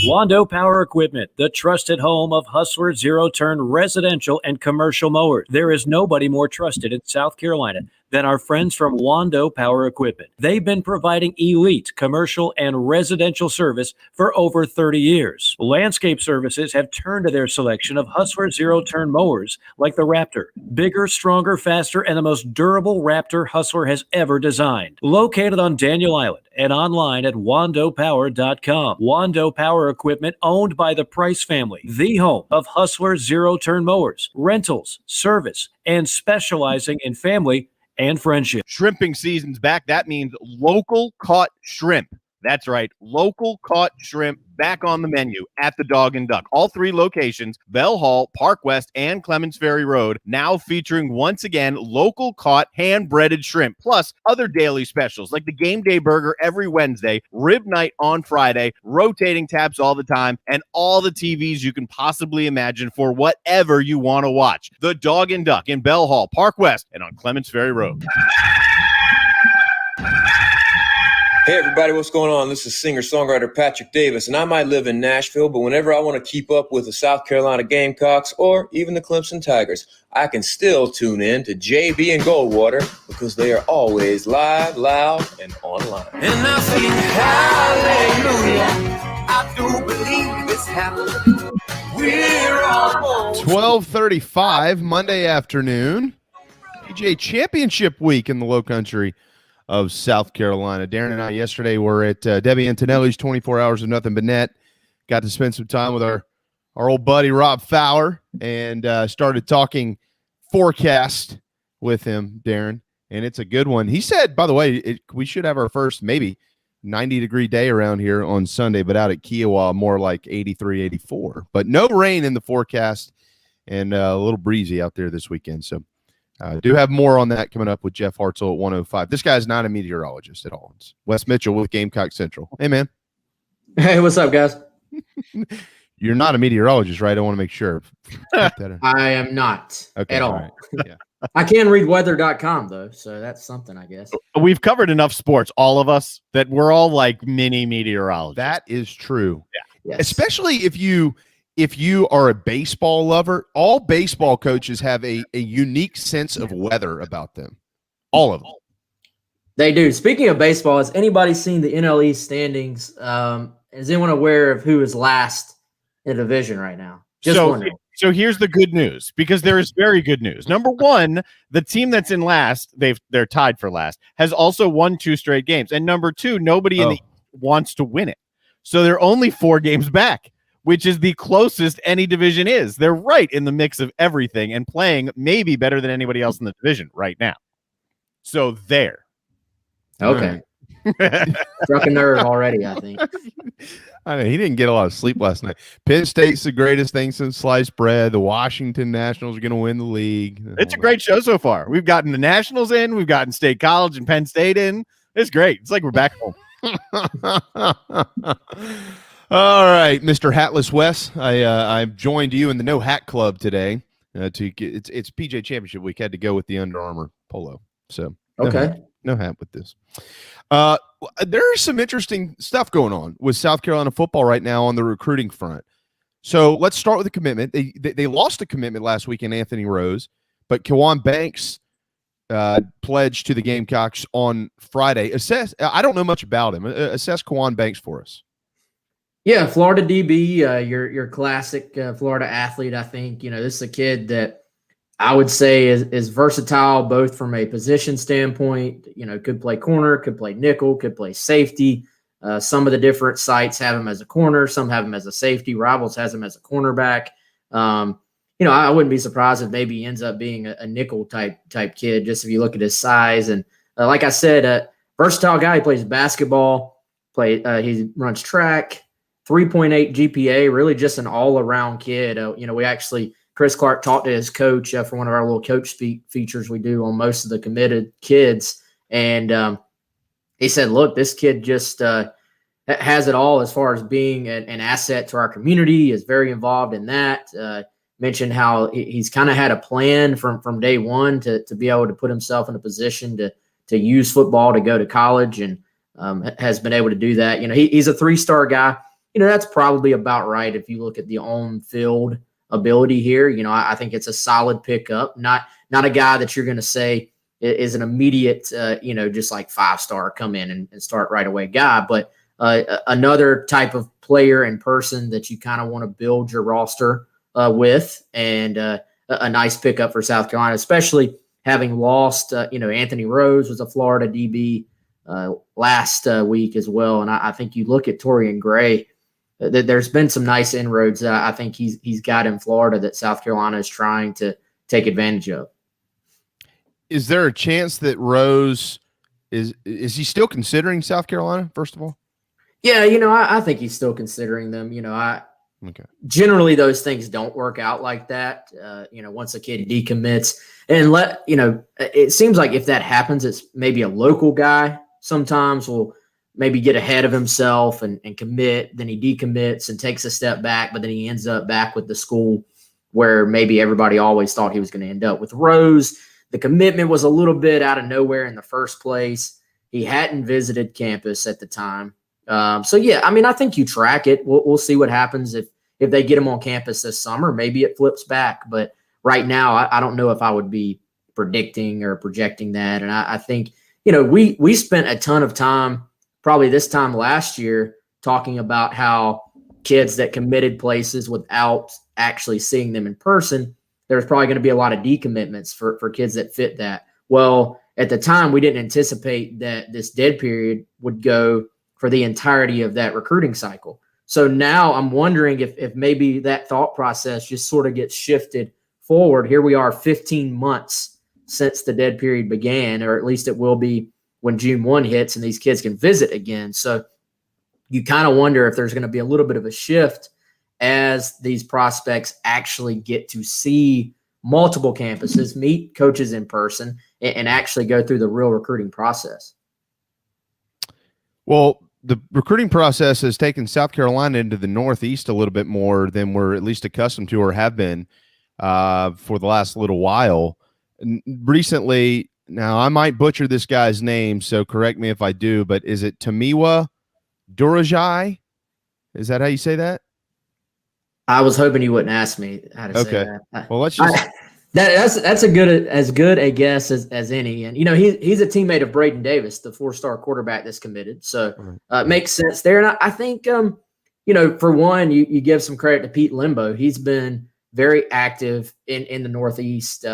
Wando Power Equipment, the trusted home of Hustler zero-turn residential and commercial mowers. There is nobody more trusted in South Carolina than our friends from Wando Power Equipment. They've been providing elite commercial and residential service for over 30 years. Landscape Services have turned to their selection of Hustler zero-turn mowers like the Raptor. Bigger, stronger, faster, and the most durable Raptor Hustler has ever designed. Located on Daniel Island and online at wandopower.com. Wando Power Equipment, owned by the Price family, the home of Hustler zero-turn mowers, rentals, service, and specializing in family and friendship.
Shrimping season's back. That means local caught shrimp. That's right. Local caught shrimp back on the menu at the Dog and Duck. All 3 locations, Bell Hall, Park West, and Clements Ferry Road, now featuring once again local caught hand-breaded shrimp, plus other daily specials like the Game Day Burger every Wednesday, Rib Night on Friday, rotating tabs all the time, and all the TVs you can possibly imagine for whatever you want to watch. The Dog and Duck in Bell Hall, Park West, and on Clements Ferry Road.
Hey everybody, what's going on? This is singer-songwriter Patrick Davis, and I might live in Nashville, but whenever I want to keep up with the South Carolina Gamecocks or even the Clemson Tigers, I can still tune in to JB and Goldwater because they are always live, loud, and online.
And I sing hallelujah. I do believe it's happening. We're almost
12:35 Monday afternoon. PGA Championship week in the Low Country of South Carolina. Darren and I yesterday were at Debbie Antonelli's 24 Hours of Nothing But Net. Got to spend some time with our old buddy Rob Fowler and started talking forecast with him, Darren, and it's a good one. He said, by the way, we should have our first maybe 90-degree day around here on Sunday, but out at Kiowa, more like 83, 84. But no rain in the forecast and a little breezy out there this weekend. So do have more on that coming up with Jeff Hartsell at 105. This guy's not a meteorologist at all. It's Wes Mitchell with Gamecock Central. Hey, man.
Hey, what's up, guys?
You're not a meteorologist, right? I want to make sure.
I am not at all.
Right. Yeah.
I can read weather.com, though, so that's something, I guess.
We've covered enough sports, all of us, that we're all like mini meteorologists.
That is true.
Yeah.
Yes.
Especially if you are a baseball lover. All baseball coaches have a unique sense of weather about them. All of them.
They do. Speaking of baseball, has anybody seen the NL East standings? Is anyone aware of who is last in the division right now?
So here's the good news, because there is very good news. Number one, the team that's in last, they're tied for last, has also won 2 straight games. And number two, nobody in the wants to win it. So they're only 4 games back, which is the closest any division is. They're right in the mix of everything and playing maybe better than anybody else in the division right now. So there.
Okay. Struck a nerve already, I think.
I know he didn't get a lot of sleep last night. Penn State's the greatest thing since sliced bread. The Washington Nationals are going to win the league.
It's a great show so far. We've gotten the Nationals in. We've gotten State College and Penn State in. It's great. It's like we're back home.
All right, Mr. Hatless Wes. I've joined you in the No Hat Club today. It's PJ Championship week. Had to go with the Under Armour polo. So no hat with this. There's some interesting stuff going on with South Carolina football right now on the recruiting front. So let's start with the commitment. They lost a commitment last week in Anthony Rose, but Kewan Banks pledged to the Gamecocks on Friday. I don't know much about him. Assess Kewan Banks for us.
Yeah, Florida DB, your classic Florida athlete. I think this is a kid that I would say is versatile, both from a position standpoint. Could play corner, could play nickel, could play safety. Some of the different sites have him as a corner, some have him as a safety. Rivals has him as a cornerback. I wouldn't be surprised if maybe he ends up being a nickel type kid, just if you look at his size. And like I said, versatile guy. He plays basketball. He runs track. 3.8 GPA. Really just an all around kid. We actually. Chris Clark talked to his coach for one of our little coach speak features we do on most of the committed kids. And he said, look, this kid just has it all as far as being an asset to our community, is very involved in that. Mentioned how he's kind of had a plan from day one to be able to put himself in a position to use football to go to college, and has been able to do that. He's a 3-star guy. That's probably about right if you look at the on-field ability here. I think it's a solid pickup. Not a guy that you're going to say, is an immediate, just like 5-star come in and start right away guy. But another type of player and person that you kind of want to build your roster with, and a nice pickup for South Carolina, especially having lost, Anthony Rose was a Florida DB last week as well. And I think you look at Torian Gray, there's been some nice inroads that I think he's got in Florida that South Carolina is trying to take advantage of.
Is there a chance that Rose is he still considering South Carolina, first of all?
Yeah, I think he's still considering them.
Okay.
Generally those things don't work out like that. Once a kid decommits and it seems like if that happens, it's maybe a local guy sometimes will maybe get ahead of himself and commit, then he decommits and takes a step back, but then he ends up back with the school where maybe everybody always thought he was going to end up. With Rose, the commitment was a little bit out of nowhere in the first place. He hadn't visited campus at the time. I think you track it. We'll see what happens if they get him on campus this summer. Maybe it flips back. But right now, I don't know if I would be predicting or projecting that. And I think, we spent a ton of time, probably this time last year, talking about how kids that committed places without actually seeing them in person, there's probably going to be a lot of decommitments for kids that fit that. Well, at the time, we didn't anticipate that this dead period would go for the entirety of that recruiting cycle. So now I'm wondering if maybe that thought process just sort of gets shifted forward. Here we are 15 months since the dead period began, or at least it will be when June 1 hits and these kids can visit again. So you kind of wonder if there's going to be a little bit of a shift as these prospects actually get to see multiple campuses, meet coaches in person, and actually go through the real recruiting process.
Well, the recruiting process has taken South Carolina into the Northeast a little bit more than we're at least accustomed to or have been for the last little while. Recently, now I might butcher this guy's name, so correct me if I do, but is it Tamiwa Durajai? Is that how you say that?
I was hoping you wouldn't ask me how to say that.
Well, let's just
that's as good a guess as any. And he's a teammate of Braden Davis, the 4-star quarterback that's committed. So it makes sense there. And I think for one, you give some credit to Pete Limbo. He's been very active in the Northeast.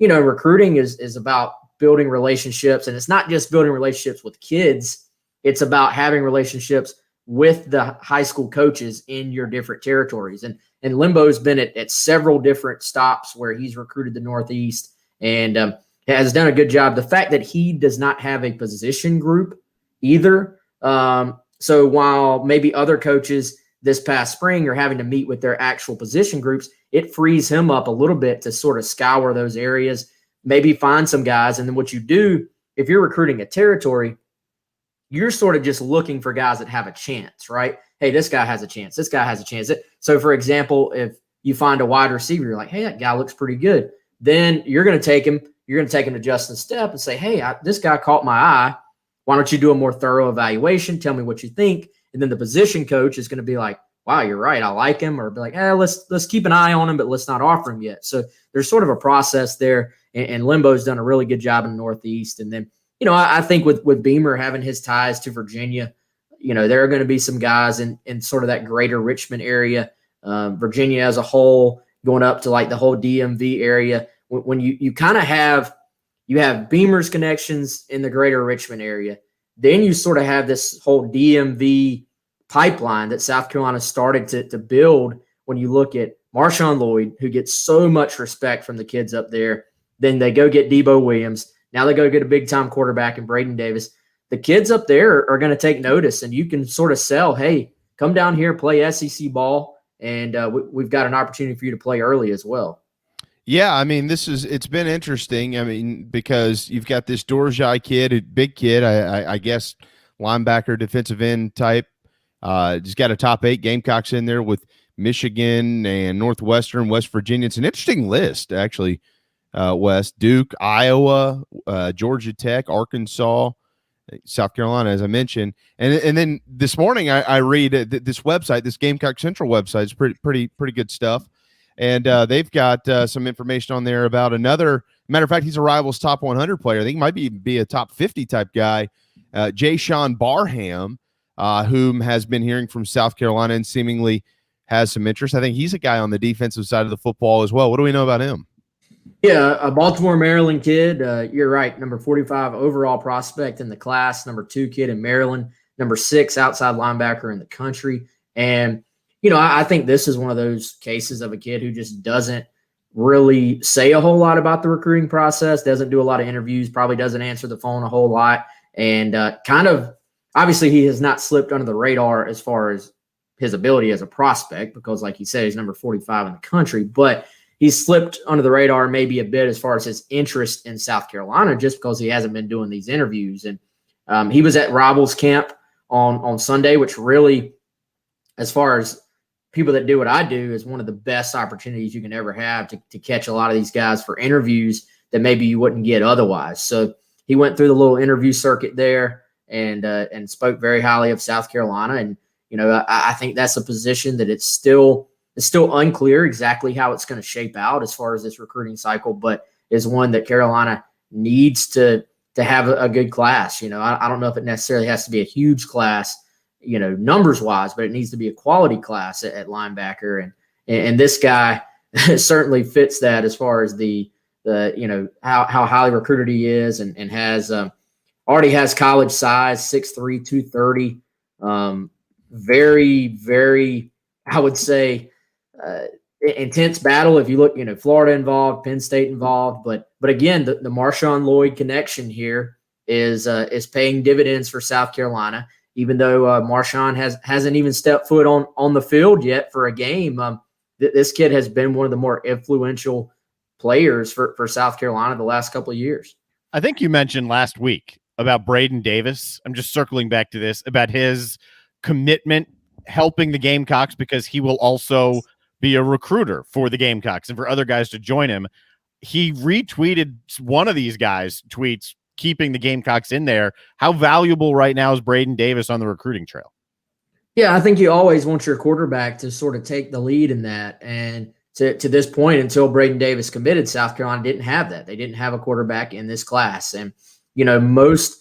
Recruiting is about building relationships, and it's not just building relationships with kids. It's about having relationships with the high school coaches in your different territories. And Limbo's been at several different stops where he's recruited the Northeast and has done a good job. The fact that he does not have a position group either. So while maybe other coaches this past spring are having to meet with their actual position groups, it frees him up a little bit to sort of scour those areas, maybe find some guys. And then what you do, if you're recruiting a territory, you're sort of just looking for guys that have a chance, right? Hey, this guy has a chance. This guy has a chance. So, for example, if you find a wide receiver, you're like, hey, that guy looks pretty good. Then you're going to take him. You're going to take him to Justin Stepp and say, hey, this guy caught my eye. Why don't you do a more thorough evaluation? Tell me what you think. And then the position coach is going to be like, wow, you're right. I like him. Or be like, let's keep an eye on him, but let's not offer him yet. So there's sort of a process there. And Limbo's done a really good job in the Northeast. And then, I think with Beamer having his ties to Virginia, there are going to be some guys in sort of that greater Richmond area, Virginia as a whole, going up to like the whole DMV area. When you kind of have Beamer's connections in the greater Richmond area, then you sort of have this whole DMV pipeline that South Carolina started to build. When you look at Marshawn Lloyd, who gets so much respect from the kids up there, then they go get Debo Williams. Now they go get a big-time quarterback in Braden Davis. The kids up there are going to take notice, and you can sort of sell, hey, come down here, play SEC ball, and we've got an opportunity for you to play early as well.
Yeah, I mean, it's been interesting. I mean, because you've got this Dorjai kid, a big kid, I guess, linebacker, defensive end type. Just got a top 8 Gamecocks in there with Michigan and Northwestern, West Virginia. It's an interesting list, actually. West, Duke, Iowa, Georgia Tech, Arkansas, South Carolina, as I mentioned. And then this morning I read this website, this Gamecock Central website. It's pretty good stuff. And they've got some information on there about another Matter of fact, he's a Rivals top 100 player. I think he might be a top 50 type guy. Jayshawn Barham, whom has been hearing from South Carolina and seemingly has some interest. I think he's a guy on the defensive side of the football as well. What do we know about him?
Yeah, a Baltimore, Maryland kid. You're right. Number 45 overall prospect in the class. Number 2 kid in Maryland. Number 6 outside linebacker in the country. And, I think this is one of those cases of a kid who just doesn't really say a whole lot about the recruiting process, doesn't do a lot of interviews, probably doesn't answer the phone a whole lot. And obviously he has not slipped under the radar as far as his ability as a prospect, because like he said, he's number 45 in the country, but he's slipped under the radar maybe a bit as far as his interest in South Carolina, just because he hasn't been doing these interviews. And he was at Rivals camp on Sunday, which really, as far as people that do what I do, is one of the best opportunities you can ever have to catch a lot of these guys for interviews that maybe you wouldn't get otherwise. So he went through the little interview circuit there and spoke very highly of South Carolina. And, I think that's a position that it's still unclear exactly how it's going to shape out as far as this recruiting cycle, but is one that Carolina needs to have a good class. I don't know if it necessarily has to be a huge class, numbers wise, but it needs to be a quality class at linebacker. And this guy certainly fits that as far as the how highly recruited he is and has already has college size, 6'3", 230. Very, very, I would say, intense battle. If you look, Florida involved, Penn State involved, but again, the Marshawn Lloyd connection here is paying dividends for South Carolina, even though Marshawn hasn't even stepped foot on the field yet for a game. This kid has been one of the more influential players for South Carolina the last couple of years.
I think you mentioned last week about Braden Davis. I'm just circling back to this, about his commitment helping the Gamecocks, because he will also be a recruiter for the Gamecocks and for other guys to join him. He retweeted one of these guys' tweets, keeping the Gamecocks in there. How valuable right now is Braden Davis on the recruiting trail?
Yeah, I think you always want your quarterback to sort of take the lead in that. And to this point, until Braden Davis committed, South Carolina didn't have that. They didn't have a quarterback in this class. And, most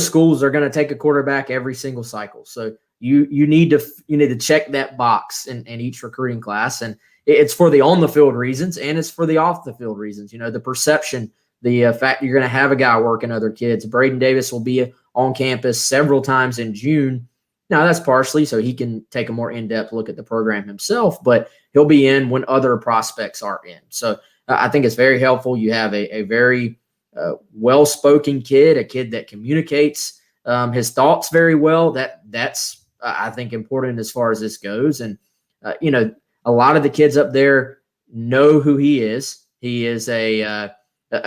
schools are going to take a quarterback every single cycle. So you need to check that box in each recruiting class. And it's for the on the field reasons, and it's for the off the field reasons. The perception, the fact you're going to have a guy working other kids. Braden Davis will be on campus several times in June. Now, that's partially so he can take a more in-depth look at the program himself, but he'll be in when other prospects are in. So I think it's very helpful. You have a very well-spoken kid, a kid that communicates his thoughts very well. That's I think important as far as this goes. And, a lot of the kids up there know who he is. He is a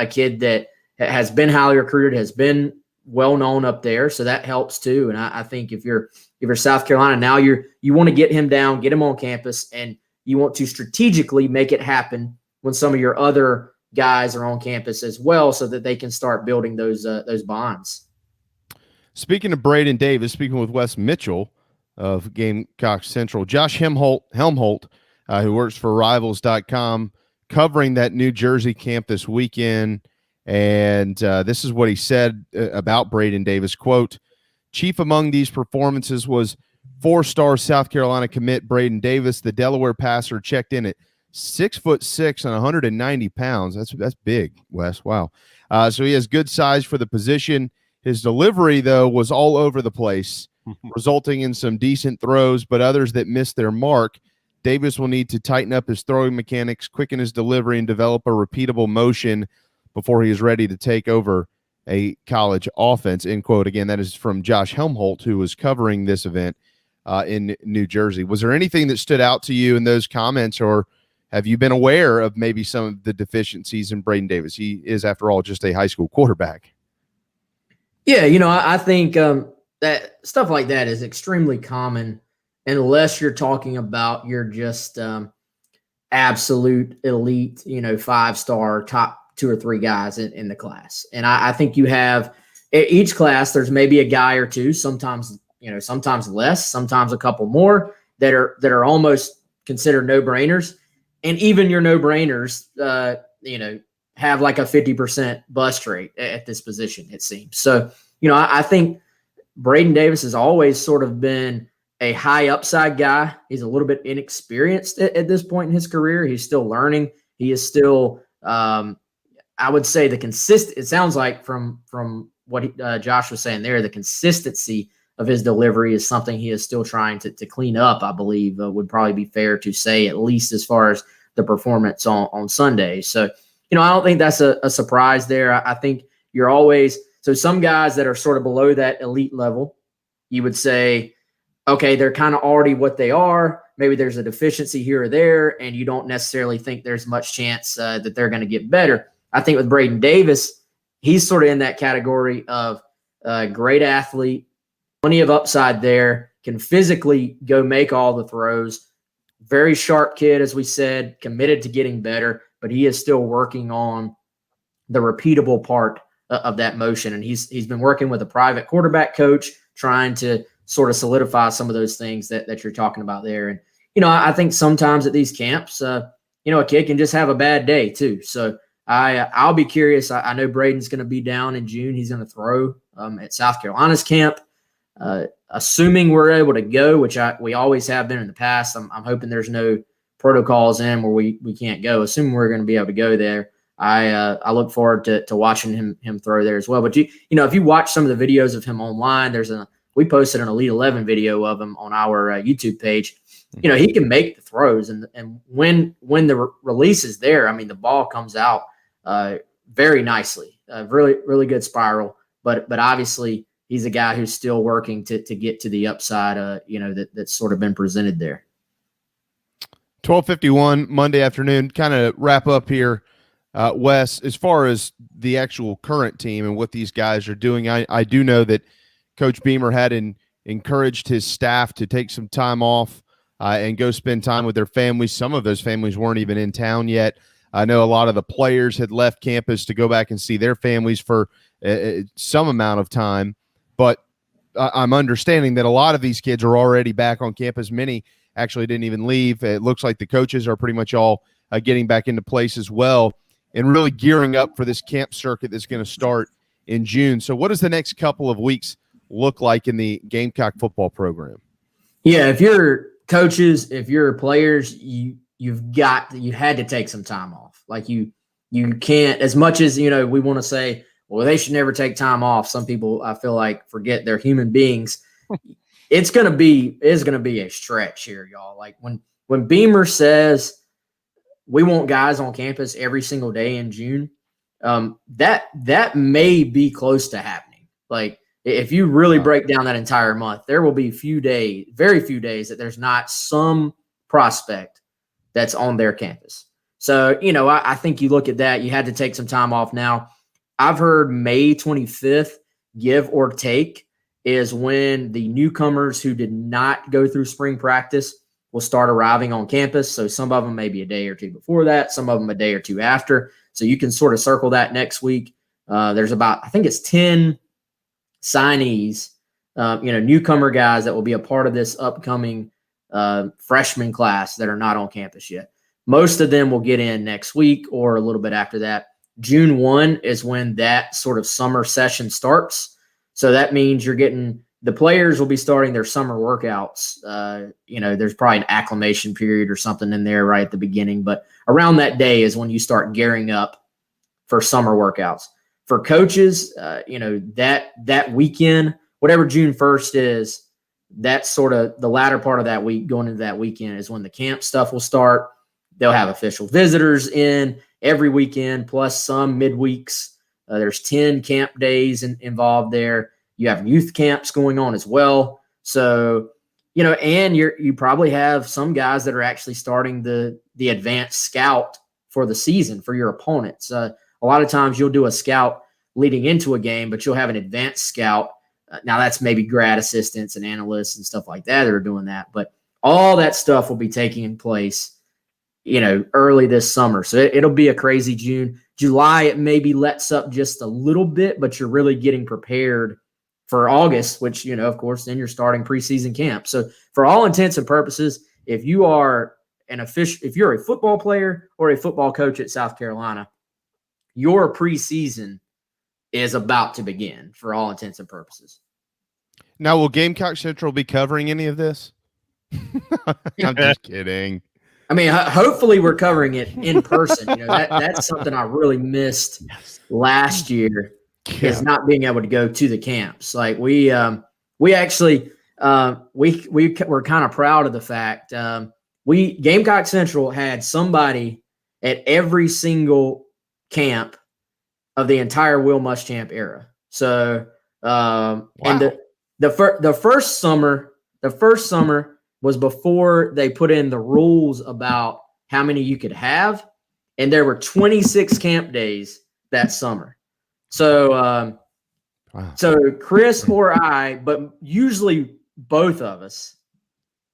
kid that has been highly recruited, has been well known up there. So that helps too. And I think if you're South Carolina now, you want to get him down, get him on campus, and you want to strategically make it happen when some of your other guys are on campus as well, so that they can start building those bonds.
Speaking of Braden Davis, speaking with Wes Mitchell of Gamecock Central, Josh Helmholt, who works for Rivals.com, covering that New Jersey camp this weekend. And this is what he said about Braden Davis. Quote, chief among these performances was 4-star South Carolina commit Braden Davis. The Delaware passer checked in at 6'6" and 190 pounds. That's big, Wes. Wow. So he has good size for the position. His delivery, though, was all over the place, resulting in some decent throws, but others that missed their mark. Davis will need to tighten up his throwing mechanics, quicken his delivery, and develop a repeatable motion before he is ready to take over a college offense, end quote. Again, that is from Josh Helmholt, who was covering this event in New Jersey. Was there anything that stood out to you in those comments, or have you been aware of maybe some of the deficiencies in Braden Davis? He is, after all, just a high school quarterback.
Yeah, I think that stuff like that is extremely common unless you're talking about your just absolute elite, 5-star top 2 or 3 guys in the class. And I think you have each class, there's maybe a guy or two, sometimes less, sometimes a couple more that are almost considered no-brainers. And even your no-brainers, have like a 50% bust rate at this position, it seems. So, I think Braden Davis has always sort of been a high upside guy. He's a little bit inexperienced at this point in his career. He's still learning. He is still, I would say, it sounds like from what Josh was saying there, the consistency of his delivery is something he is still trying to clean up, I believe, would probably be fair to say, at least as far as the performance on Sunday. So, I don't think that's a surprise there. I think you're always – so some guys that are sort of below that elite level, you would say, okay, they're kind of already what they are. Maybe there's a deficiency here or there, and you don't necessarily think there's much chance that they're going to get better. I think with Braden Davis, he's sort of in that category of great athlete, plenty of upside there, can physically go make all the throws. Very sharp kid, as we said, committed to getting better, but he is still working on the repeatable part of that motion. And he's been working with a private quarterback coach, trying to sort of solidify some of those things that you're talking about there. And, I think sometimes at these camps, a kid can just have a bad day too. So I'll be curious. I know Braden's going to be down in June. He's going to throw at South Carolina's camp. Assuming we're able to go, which we always have been in the past, I'm hoping there's no protocols in where we can't go. Assuming we're going to be able to go there, I look forward to watching him throw there as well. But if you watch some of the videos of him online, we posted an Elite 11 video of him on our YouTube page. He can make the throws, and when the release is there, I mean, the ball comes out very nicely, really, really good spiral. But obviously, he's a guy who's still working to get to the upside, that's sort of been presented there.
12:51 Monday afternoon. Kind of wrap up here, Wes. As far as the actual current team and what these guys are doing, I do know that Coach Beamer had encouraged his staff to take some time off and go spend time with their families. Some of those families weren't even in town yet. I know a lot of the players had left campus to go back and see their families for some amount of time. But I'm understanding that a lot of these kids are already back on campus. Many actually didn't even leave. It looks like the coaches are pretty much all getting back into place as well and really gearing up for this camp circuit that's going to start in June. So what does the next couple of weeks look like in the Gamecock football program?
Yeah, if you're coaches, if you're players, you had to take some time off. Like you can't, as much as, we want to say, well, they should never take time off. Some people, I feel like, forget they're human beings. It's gonna be a stretch here, y'all. Like when Beamer says we want guys on campus every single day in June, that may be close to happening. Like if you really break down that entire month, there will be very few days that there's not some prospect that's on their campus. So, I think you look at that, you had to take some time off. Now, I've heard May 25th, give or take, is when the newcomers who did not go through spring practice will start arriving on campus. So some of them maybe a day or two before that, some of them a day or two after. So you can sort of circle that next week. There's about, I think it's 10 signees, newcomer guys that will be a part of this upcoming freshman class that are not on campus yet. Most of them will get in next week or a little bit after that. June 1 is when that sort of summer session starts. So that means the players will be starting their summer workouts. There's probably an acclimation period or something in there right at the beginning, but around that day is when you start gearing up for summer workouts. For coaches, that weekend, whatever June 1st is, that's sort of the latter part of that week going into that weekend is when the camp stuff will start. They'll have official visitors in every weekend, plus some midweeks. There's 10 camp days involved there. You have youth camps going on as well. So, and you probably have some guys that are actually starting the advanced scout for the season for your opponents. A lot of times you'll do a scout leading into a game, but you'll have an advanced scout. Now that's maybe grad assistants and analysts and stuff like that are doing that. But all that stuff will be taking place early this summer. So it'll be a crazy June. July, it maybe lets up just a little bit, but you're really getting prepared for August, which, of course, then you're starting preseason camp. So for all intents and purposes, if you are if you're a football player or a football coach at South Carolina, your preseason is about to begin for all intents and purposes.
Now, will Gamecock Central be covering any of this? I'm just kidding.
I mean, hopefully we're covering it in person. You know, that's something I really missed last year is not being able to go to the camps. Like we actually we were kind of proud of the fact Gamecock Central had somebody at every single camp of the entire Will Muschamp era. So and the first summer was before they put in the rules about how many you could have, and there were 26 camp days that summer. So so Chris or I, but usually both of us,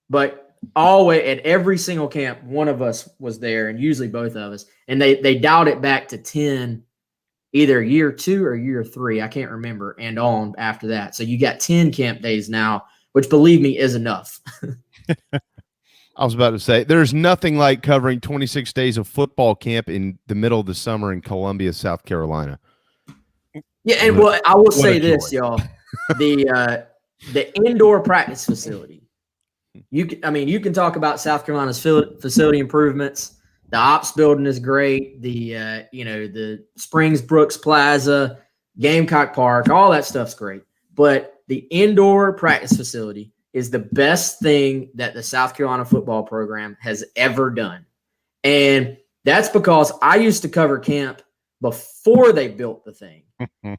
but always at every single camp, one of us was there, and usually both of us. And they dialed it back to 10, either year 2 or year 3, I can't remember, and on after that. So you got 10 camp days now, which, believe me, is enough.
I was about to say, there's nothing like covering 26 days of football camp in the middle of the summer in Columbia, South Carolina.
Yeah, and well, I will say this, y'all. The indoor practice facility. You can talk about South Carolina's facility improvements. The ops building is great. The Springs Brooks Plaza, Gamecock Park, all that stuff's great. But the indoor practice facility is the best thing that the South Carolina football program has ever done. And that's because I used to cover camp before they built the thing.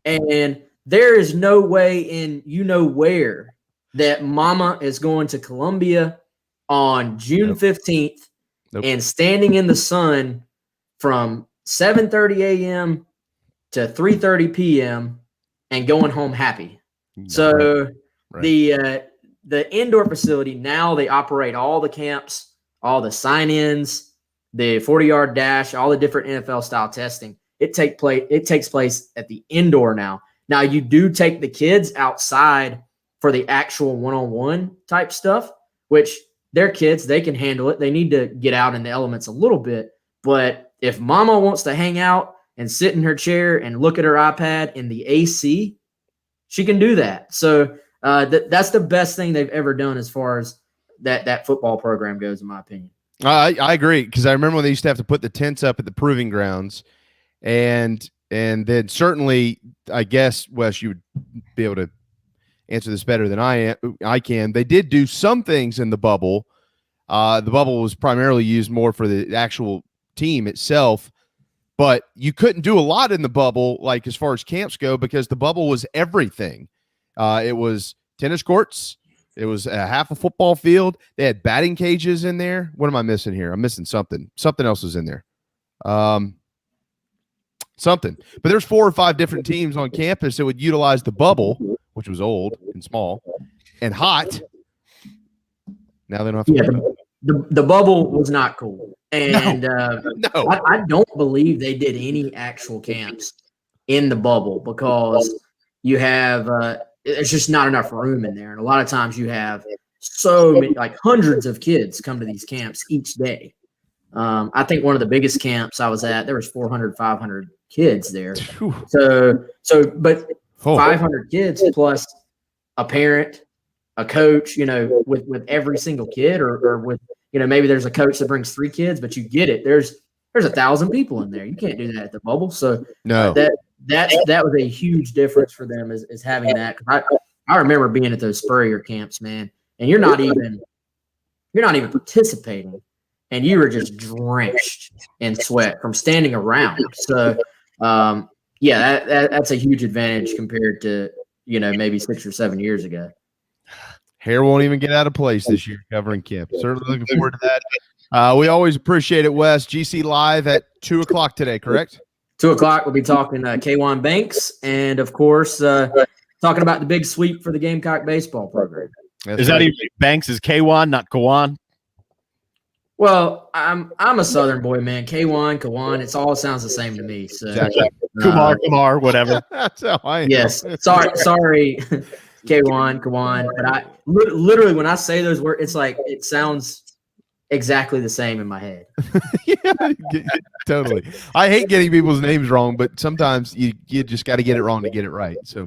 And there is no way in where that mama is going to Columbia on June 15th and standing in the sun from 7:30 a.m. to 3:30 p.m. and going home happy. So the indoor facility, now they operate all the camps, all the sign-ins, the 40-yard dash, all the different NFL-style testing. It takes place at the indoor now. Now, you do take the kids outside for the actual one-on-one type stuff, which they're kids. They can handle it. They need to get out in the elements a little bit. But if mama wants to hang out and sit in her chair and look at her iPad in the AC, she can do that. So that's the best thing they've ever done as far as that football program goes, in my opinion.
I agree, because I remember when they used to have to put the tents up at the proving grounds, and then certainly, I guess, Wes, you would be able to answer this better than I can. They did do some things in the bubble. The bubble was primarily used more for the actual team itself, but you couldn't do a lot in the bubble, like as far as camps go, because the bubble was everything. It was tennis courts. It was a half a football field. They had batting cages in there. What am I missing here? I'm missing something. Something else was in there. Something. But there's 4 or 5 different teams on campus that would utilize the bubble, which was old and small and hot. Now they don't have to.
The bubble was not cool. And
no.
I don't believe they did any actual camps in the bubble, because you have it's just not enough room in there. And a lot of times you have so many, like hundreds of kids come to these camps each day. I think one of the biggest camps I was at, there was 400, 500 kids there. But 500 kids plus a parent, a coach, with every single kid, or with, maybe there's a coach that brings 3 kids, but you get it. There's 1,000 people in there. You can't do that at the bubble. So
no,
that was a huge difference for them is having that. I remember being at those Spurrier camps, man, and you're not even participating, and you were just drenched in sweat from standing around. So that's a huge advantage compared to maybe 6 or 7 years ago.
Hair won't even get out of place this year covering camp. Certainly looking forward to that. We always appreciate it, Wes. GC Live at 2:00 today, correct?
2:00, we'll be talking K1 Banks, and of course, talking about the big sweep for the Gamecock baseball program.
Is that even Banks is K1, not Kawan?
Well, I'm a Southern boy, man. K1, Kawan, it all sounds the same to me. So
exactly.
Kumar, whatever.
That's how I know.
Yes. Sorry, K1, Kawan. But I literally, when I say those words, it's like it sounds exactly the same in my head.
Yeah, totally. I hate getting people's names wrong, but sometimes you just got to get it wrong to get it right. So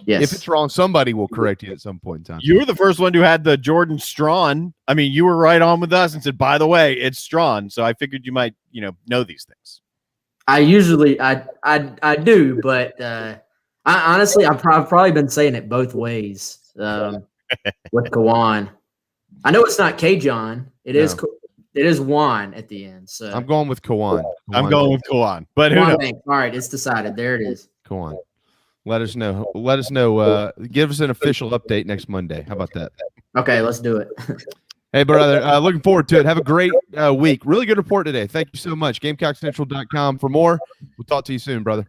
Yes.
if it's wrong, somebody will correct you at some point in time.
You were the first one who had the Jordan Strawn. I mean, you were right on with us and said, by the way, it's Strawn. So I figured you might, know these things.
I usually I do, but I honestly I've probably been saying it both ways with Kawan. I know it's not K-John. It is Juan at the end. So
I'm going with Kawan.
I'm going with Kawan, but who knows?
All right, it's decided. There it is.
Kawan. Let us know. Give us an official update next Monday. How about that?
Okay, let's do it.
Hey, brother, looking forward to it. Have a great week. Really good report today. Thank you so much. GamecockCentral.com for more. We'll talk to you soon, brother.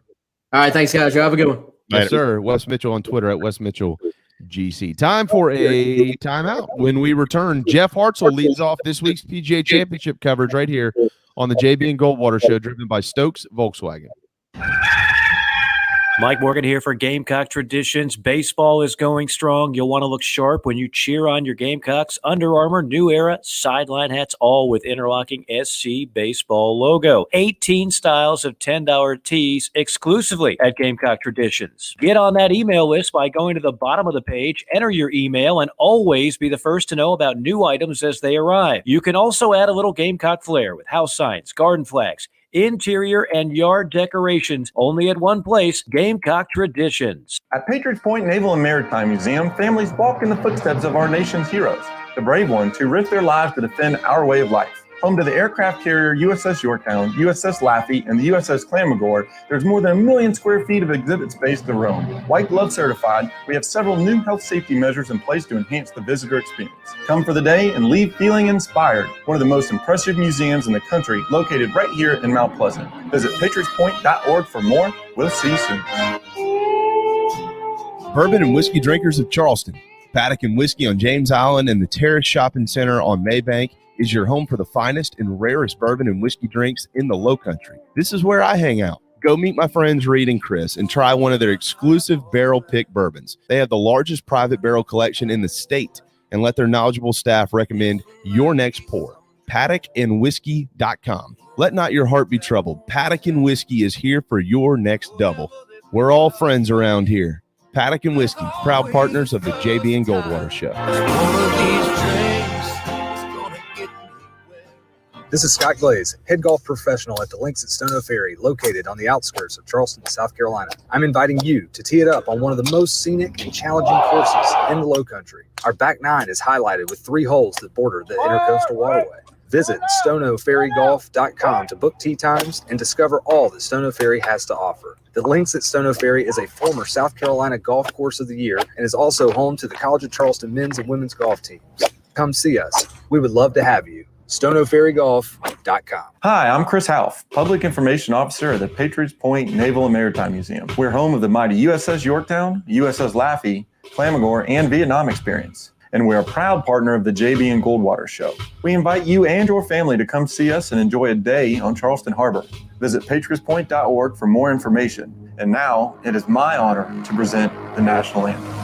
All right, thanks, guys. You have a good one.
Yes, sir. Wes Mitchell on Twitter at Wes Mitchell GC. Time for a timeout. When we return, Jeff Hartsell leads off this week's PGA Championship coverage right here on the JB and Goldwater Show, driven by Stokes Volkswagen.
Mike Morgan here for Gamecock Traditions. Baseball is going strong. You'll want to look sharp when you cheer on your Gamecocks. Under Armour, New Era, sideline hats, all with interlocking SC Baseball logo. 18 styles of $10 tees exclusively at Gamecock Traditions. Get on that email list by going to the bottom of the page, enter your email, and always be the first to know about new items as they arrive. You can also add a little Gamecock flair with house signs, garden flags, interior and yard decorations, only at one place, Gamecock Traditions.
At Patriots Point Naval and Maritime Museum, families walk in the footsteps of our nation's heroes, the brave ones who risk their lives to defend our way of life. Home to the aircraft carrier USS Yorktown, USS Laffey, and the USS Clamagore, there's more than 1 million square feet of exhibit space to roam. White Glove certified, we have several new health safety measures in place to enhance the visitor experience. Come for the day and leave feeling inspired. One of the most impressive museums in the country, located right here in Mount Pleasant. Visit patriotspoint.org for more. We'll see you soon.
Bourbon and whiskey drinkers of Charleston. Paddock and Whiskey on James Island and the Terrace Shopping Center on Maybank is your home for the finest and rarest bourbon and whiskey drinks in the Low Country. This is where I hang out. Go meet my friends Reed and Chris and try one of their exclusive barrel pick bourbons. They have the largest private barrel collection in the state, and let their knowledgeable staff recommend your next pour. PaddockandWhiskey.com. Let not your heart be troubled. Paddock and Whiskey is here for your next double. We're all friends around here. Paddock and Whiskey, proud partners of the JB and Goldwater Show.
This is Scott Glaze, head golf professional at the Links at Stono Ferry, located on the outskirts of Charleston, South Carolina. I'm inviting you to tee it up on one of the most scenic and challenging courses in the Low Country. Our back nine is highlighted with 3 holes that border the Intercoastal Waterway. Visit stonoferrygolf.com to book tee times and discover all that Stono Ferry has to offer. The Links at Stono Ferry is a former South Carolina Golf Course of the Year and is also home to the College of Charleston men's and women's golf teams. Come see us. We would love to have you. stonoferrygolf.com.
Hi, I'm Chris Half, Public Information Officer at the Patriots Point Naval and Maritime Museum. We're home of the mighty USS Yorktown, USS Laffey, Clamagore, and Vietnam experience. And we're a proud partner of the JB and Goldwater Show. We invite you and your family to come see us and enjoy a day on Charleston Harbor. Visit patriotspoint.org for more information. And now, it is my honor to present the National Anthem.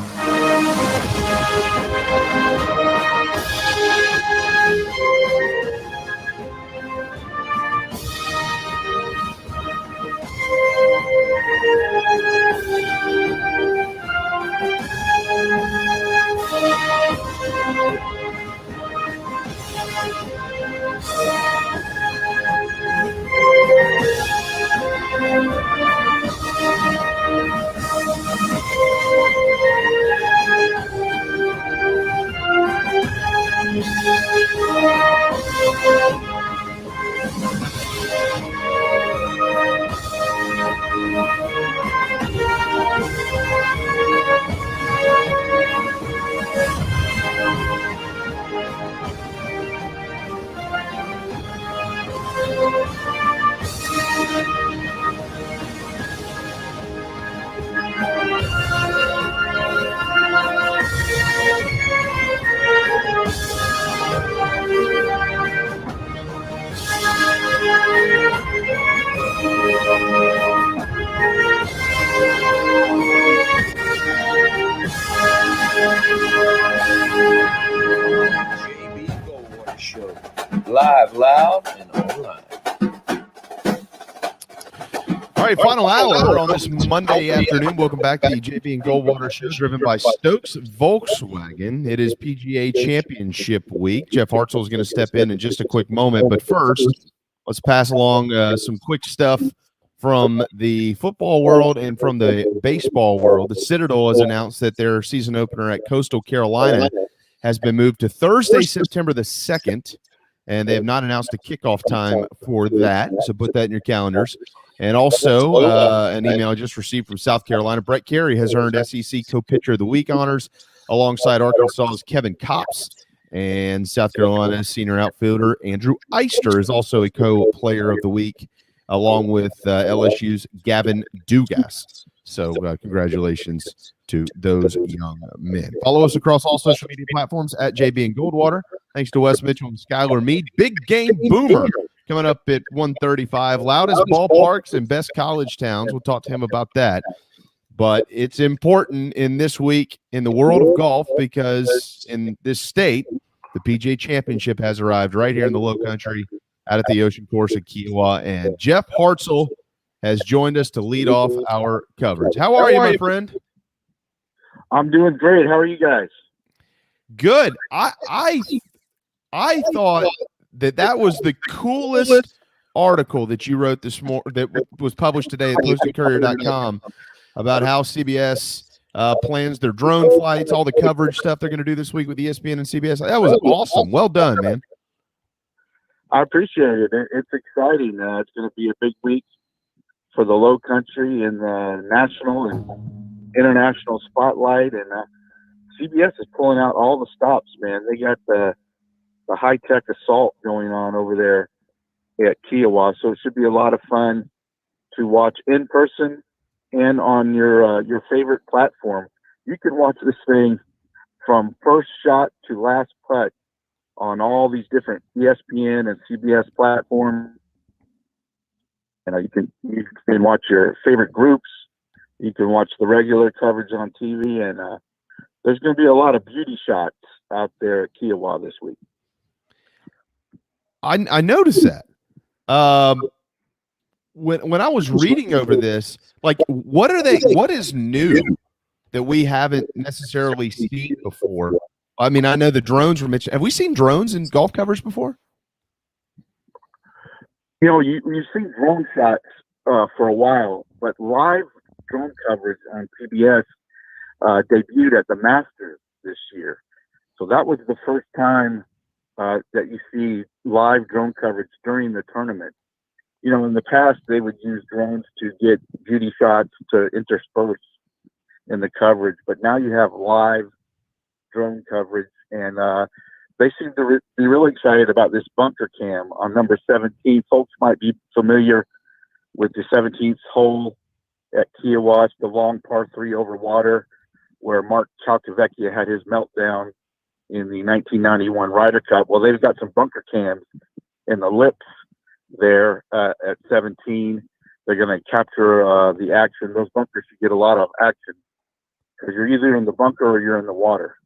live, loud, and online.
All right, final hour on this Monday afternoon. Welcome back to the JB and Goldwater show, driven by Stokes Volkswagen. It is PGA Championship week. Jeff Hartsell is going to step in just a quick moment, but first, let's pass along some quick stuff from the football world and from the baseball world. The Citadel has announced that their season opener at Coastal Carolina has been moved to Thursday, September the 2nd, and they have not announced a kickoff time for that, so put that in your calendars. And also, an email I just received from South Carolina. Brett Kerry has earned SEC Co-Pitcher of the Week honors alongside Arkansas's Kevin Kopps. And South Carolina's senior outfielder Andrew Eister is also a Co-Player of the Week, along with LSU's Gavin Dugas. So congratulations to those young men. Follow us across all social media platforms at JB and Goldwater. Thanks to Wes Mitchell and Skylar Meade. Big Game Boomer coming up at 1:35. Loudest ballparks and best college towns. We'll talk to him about that. But it's important in this week in the world of golf because in this state, the PGA Championship has arrived right here in the Low Country out at the Ocean Course at Kiowa. And Jeff Hartsell has joined us to lead off our coverage. How are you, my friend?
I'm doing great. How are you guys?
Good. I thought that was the coolest article that you wrote this morning that was published today at PostCourier.com about how CBS plans their drone flights, all the coverage stuff they're going to do this week with ESPN and CBS. That was awesome. Well done, man.
I appreciate it. It's exciting. It's going to be a big week for the Low Country and the national and international spotlight. And CBS is pulling out all the stops, man. They got the high-tech assault going on over there at Kiowa. So it should be a lot of fun to watch in person and on your favorite platform. You can watch this thing from first shot to last putt on all these different ESPN and CBS platforms. And you can watch your favorite groups. You can watch the regular coverage on TV, and there's going to be a lot of beauty shots out there at Kiowa this week.
I noticed that. When I was reading over this, like, what is new that we haven't necessarily seen before? I mean, I know the drones were mentioned. Have we seen drones in golf coverage before?
You know, you've seen drone shots for a while, but live drone coverage on PBS debuted at the Masters this year. So that was the first time that you see live drone coverage during the tournament. You know, in the past, they would use drones to get beauty shots to intersperse in the coverage, but now you have live drone coverage, and they seem to be really excited about this bunker cam on number 17. Folks might be familiar with the 17th hole at Kiowa, the long par 3 over water, where Mark Calcavecchia had his meltdown in the 1991 Ryder Cup. Well, they've got some bunker cams in the lips there at 17. They're going to capture the action. Those bunkers, you get a lot of action because you're either in the bunker or you're in the water.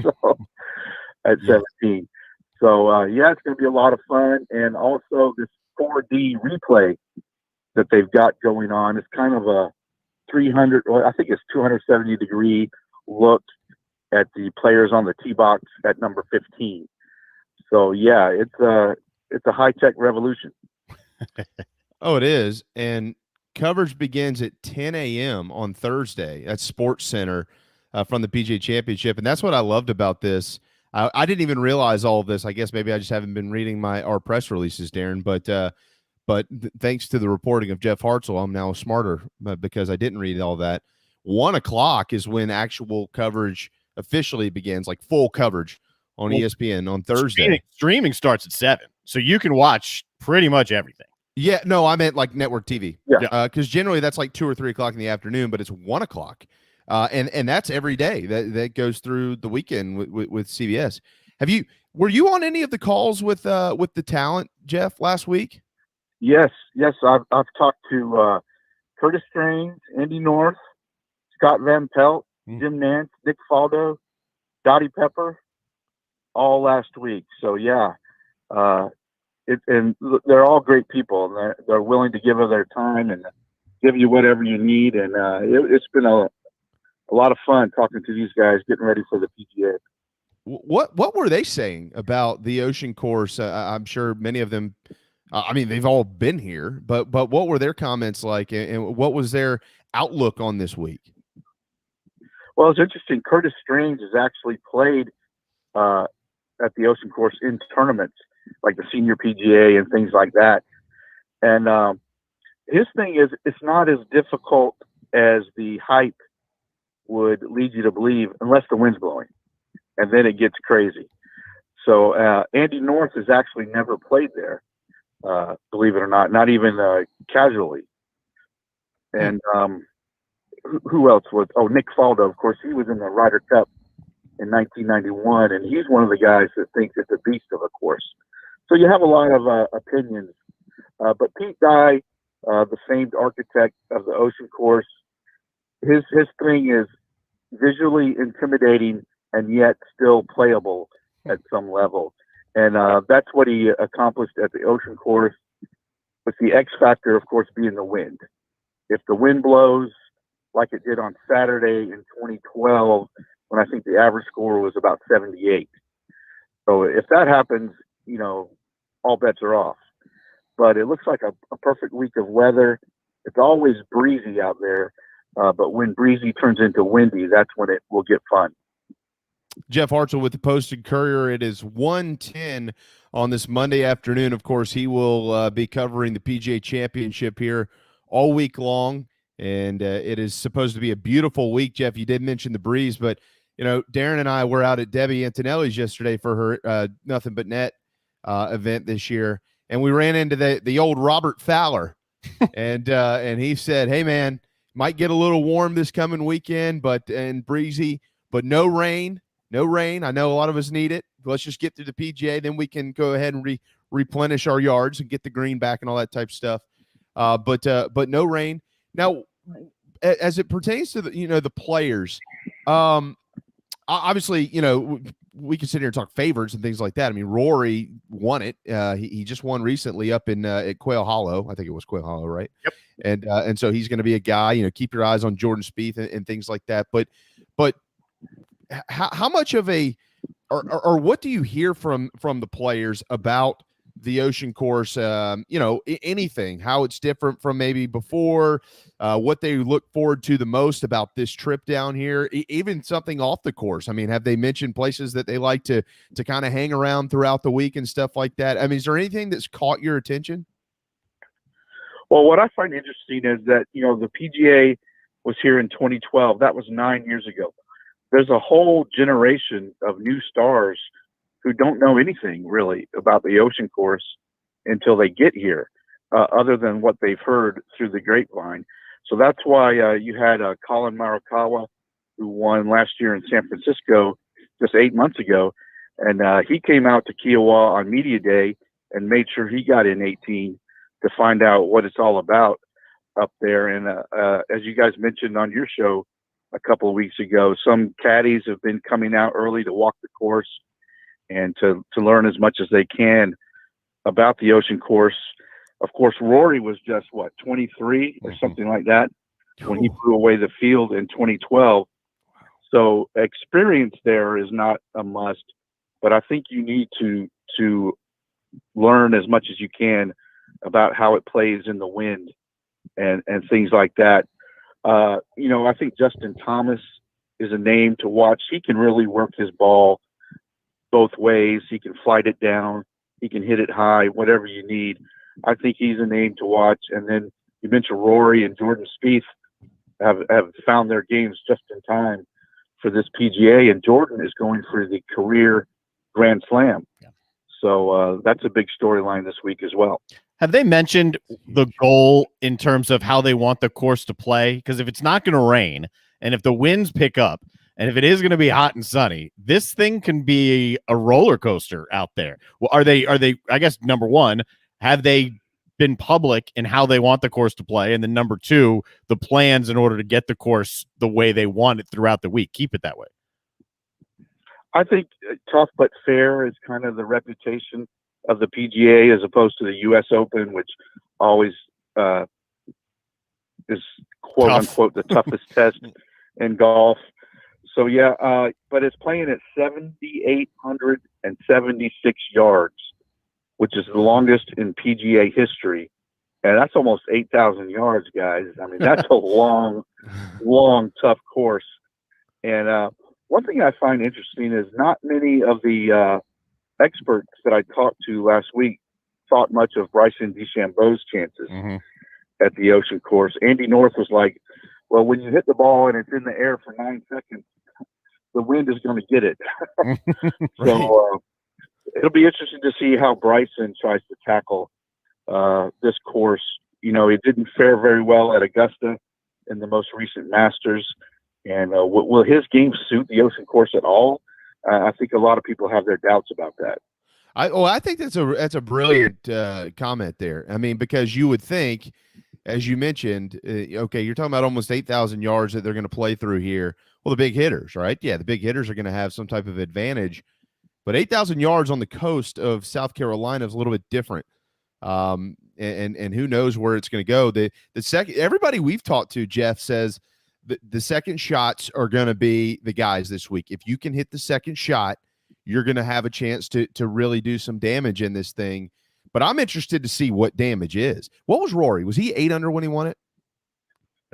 So at 17. So yeah, it's going to be a lot of fun. And also this 4D replay that they've got going on is kind of a 300, or I think it's 270 degree look at the players on the tee box at number 15. So yeah, it's a high-tech revolution.
Oh, it is. And coverage begins at 10 a.m. on Thursday at Sports Center from the PGA Championship. And that's what I loved about this. I didn't even realize all of this. I guess maybe I just haven't been reading our press releases, Darren. But thanks to the reporting of Jeff Hartsell, I'm now smarter because I didn't read all that. 1 o'clock is when actual coverage officially begins, like full coverage on ESPN on Thursday.
Streaming starts at 7, so you can watch pretty much everything.
Yeah, no, I meant like network TV.
Yeah.
Because generally that's like 2 or 3 o'clock in the afternoon, but it's 1 o'clock. And that's every day. That goes through the weekend with CBS. Were you on any of the calls with the talent, Jeff, last week?
Yes. I've talked to Curtis Strange, Andy North, Scott Van Pelt, Jim Nance, Nick Faldo, Dottie Pepper, all last week. So yeah, and they're all great people, and they're willing to give of their time and give you whatever you need. And it's been a lot of fun talking to these guys, getting ready for the PGA.
What were they saying about the Ocean Course? I'm sure many of them, I mean, they've all been here, but what were their comments like, and what was their outlook on this week?
Well, it's interesting. Curtis Strange has actually played at the Ocean Course in tournaments like the Senior PGA and things like that. And his thing is, it's not as difficult as the hype would lead you to believe, unless the wind's blowing, and then it gets crazy. So Andy North has actually never played there, believe it or not even casually. And who else was? Oh, Nick Faldo, of course. He was in the Ryder Cup in 1991, and he's one of the guys that thinks it's a beast of a course. So you have a lot of opinions. But Pete Dye, the famed architect of the Ocean Course, his thing is visually intimidating and yet still playable at some level. And that's what he accomplished at the Ocean Course, with the X factor, of course, being the wind. If the wind blows, like it did on Saturday in 2012, when I think the average score was about 78. So if that happens, all bets are off. But it looks like a perfect week of weather. It's always breezy out there, but when breezy turns into windy, that's when it will get fun.
Jeff Hartsell with the Post-Courier. It is 1:10 on this Monday afternoon. Of course, he will be covering the PGA Championship here all week long, and it is supposed to be a beautiful week. Jeff, you did mention the breeze, but Darren and I were out at Debbie Antonelli's yesterday for her Nothing But Net event this year, and we ran into the old Robert Fowler, and he said, "Hey man, might get a little warm this coming weekend, and breezy, but no rain. No rain. I know a lot of us need it. Let's just get through the PGA, then we can go ahead and replenish our yards and get the green back and all that type of stuff. But no rain. Now, as it pertains to the players, obviously, we can sit here and talk favorites and things like that. I mean, Rory won it. He just won recently up in at Quail Hollow. I think it was Quail Hollow, right? Yep. And so he's going to be a guy. Keep your eyes on Jordan Spieth and things like that. But how much of or what do you hear from the players about the Ocean Course? Anything, how it's different from maybe before, what they look forward to the most about this trip down here, even something off the course. I mean, have they mentioned places that they like to kind of hang around throughout the week and stuff like that? I mean, is there anything that's caught your attention?
Well, what I find interesting is that, the PGA was here in 2012. That was 9 years ago. There's a whole generation of new stars who don't know anything really about the Ocean Course until they get here, other than what they've heard through the grapevine. So that's why you had Colin Maracawa, who won last year in San Francisco just 8 months ago. And he came out to Kiowa on Media Day and made sure he got in 18 to find out what it's all about up there. And as you guys mentioned on your show a couple of weeks ago, some caddies have been coming out early to walk the course and to learn as much as they can about the Ocean Course. Of course, Rory was just, 23 or something like that when he blew away the field in 2012. So experience there is not a must, but I think you need to learn as much as you can about how it plays in the wind and things like that. I think Justin Thomas is a name to watch. He can really work his ball both ways. He can flight it down. He can hit it high, whatever you need. I think he's a name to watch. And then you mentioned Rory and Jordan Spieth have found their games just in time for this PGA. And Jordan is going for the career Grand Slam. Yeah. So that's a big storyline this week as well.
Have they mentioned the goal in terms of how they want the course to play? Because if it's not going to rain and if the winds pick up and if it is going to be hot and sunny, this thing can be a roller coaster out there. Well, are they, I guess, number one, have they been public in how they want the course to play? And then number two, the plans in order to get the course the way they want it throughout the week. Keep it that way.
I think tough but fair is kind of the reputation of the PGA as opposed to the U.S. Open, which always is quote unquote the toughest test in golf. So yeah, but it's playing at 7,876 yards, which is the longest in PGA history. And that's almost 8,000 yards, guys. I mean, that's a long, tough course. And one thing I find interesting is not many of the experts that I talked to last week thought much of Bryson DeChambeau's chances at the Ocean course. Andy North was like, well, when you hit the ball and it's in the air for 9 seconds, the wind is going to get it. So it'll be interesting to see how Bryson tries to tackle this course. You know, it didn't fare very well at Augusta in the most recent Masters. And will his game suit the Ocean course at all? I think a lot of people have their doubts about that.
I think that's a brilliant comment there. I mean, because you would think, as you mentioned, okay, you're talking about almost 8,000 yards that they're going to play through here. Well, the big hitters, right? Yeah, the big hitters are going to have some type of advantage. But 8,000 yards on the coast of South Carolina is a little bit different. And who knows where it's going to go. The second, everybody we've talked to, Jeff, says the second shots are going to be the guys this week. If you can hit the second shot, you're going to have a chance to really do some damage in this thing. But I'm interested to see what damage is. What was Rory? Was he 8 under when he won it?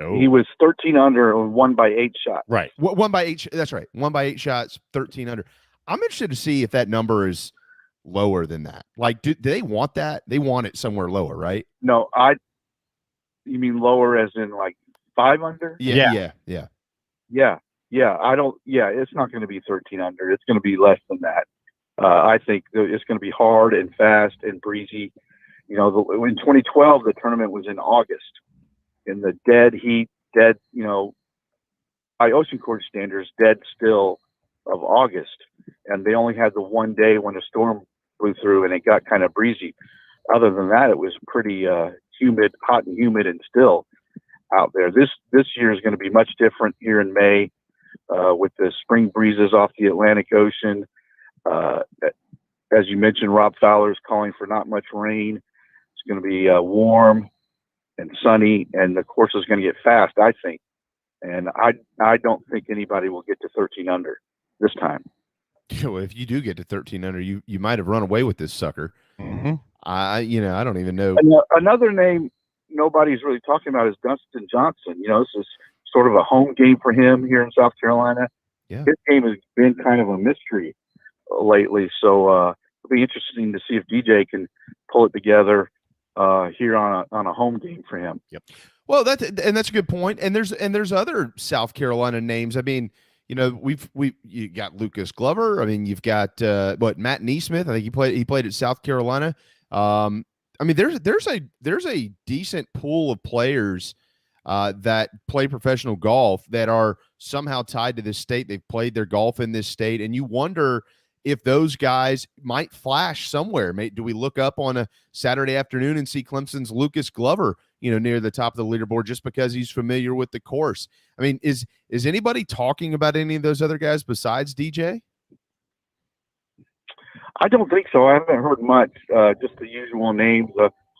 No. He was 13 under and 1 by 8 shots.
Right. 1 by 8. That's right. 1 by 8 shots, 13 under. I'm interested to see if that number is lower than that. Like, do they want that? They want it somewhere lower, right?
No, you mean lower as in like 5 under?
Yeah.
It's not going to be 13 under. It's going to be less than that. I think it's going to be hard and fast and breezy. You know, in 2012, the tournament was in August, in the dead heat, by Ocean course standards, dead still of August. And they only had the one day when a storm blew through and it got kind of breezy. Other than that, it was pretty humid, hot and humid and still out there. This year is going to be much different here in May with the spring breezes off the Atlantic Ocean. As you mentioned, Rob Fowler's calling for not much rain. It's going to be warm and sunny, and the course is going to get fast, I think. And I don't think anybody will get to 13 under this time.
Well, if you do get to 13 under, you might have run away with this sucker. I don't even know.
Another name nobody's really talking about is Dustin Johnson. You know, this is sort of a home game for him here in South Carolina.
Yeah.
His game has been kind of a mystery lately, so it'll be interesting to see if DJ can pull it together here on a home game for him.
Yep. Well, that's a good point. And there's other South Carolina names. I mean, you know, you got Lucas Glover. I mean, you've got Matt Neesmith. I think he played at South Carolina. I mean, there's a decent pool of players that play professional golf that are somehow tied to this state. They've played their golf in this state, and you wonder if those guys might flash somewhere. Do we look up on a Saturday afternoon and see Clemson's Lucas Glover, near the top of the leaderboard just because he's familiar with the course? I mean, is anybody talking about any of those other guys besides DJ?
I don't think so. I haven't heard much, just the usual names.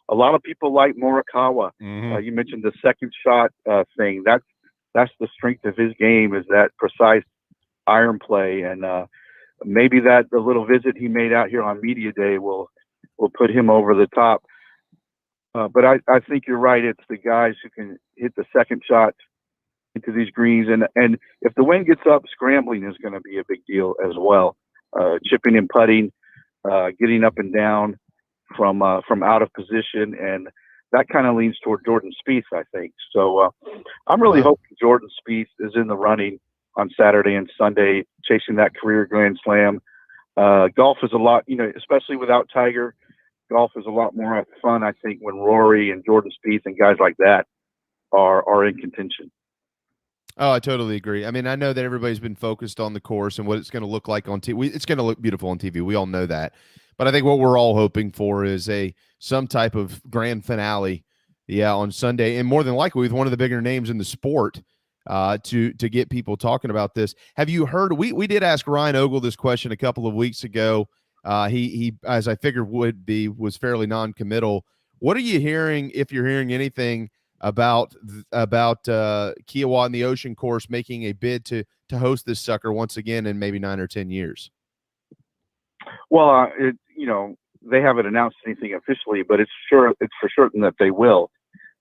A lot of people like Morikawa. You mentioned the second shot thing. That's the strength of his game, is that precise iron play. And maybe that the little visit he made out here on Media Day will put him over the top. But I think you're right. It's the guys who can hit the second shot into these greens. And if the wind gets up, scrambling is going to be a big deal as well. Chipping and putting, getting up and down from out of position. And that kind of leans toward Jordan Spieth, I think. So I'm really hoping Jordan Spieth is in the running on Saturday and Sunday, chasing that career Grand Slam. Golf is a lot, especially without Tiger, golf is a lot more fun, I think, when Rory and Jordan Spieth and guys like that are in contention.
Oh, I totally agree. I mean, I know that everybody's been focused on the course and what it's going to look like on TV. It's going to look beautiful on TV. We all know that. But I think what we're all hoping for is some type of grand finale, on Sunday, and more than likely with one of the bigger names in the sport to get people talking about this. Have you heard? We did ask Ryan Ogle this question a couple of weeks ago, He, as I figured would be, was fairly non-committal. What are you hearing, if you're hearing anything about Kiowa and the Ocean Course making a bid to host this sucker once again in maybe 9 or 10 years?
Well, they haven't announced anything officially, but it's for certain that they will.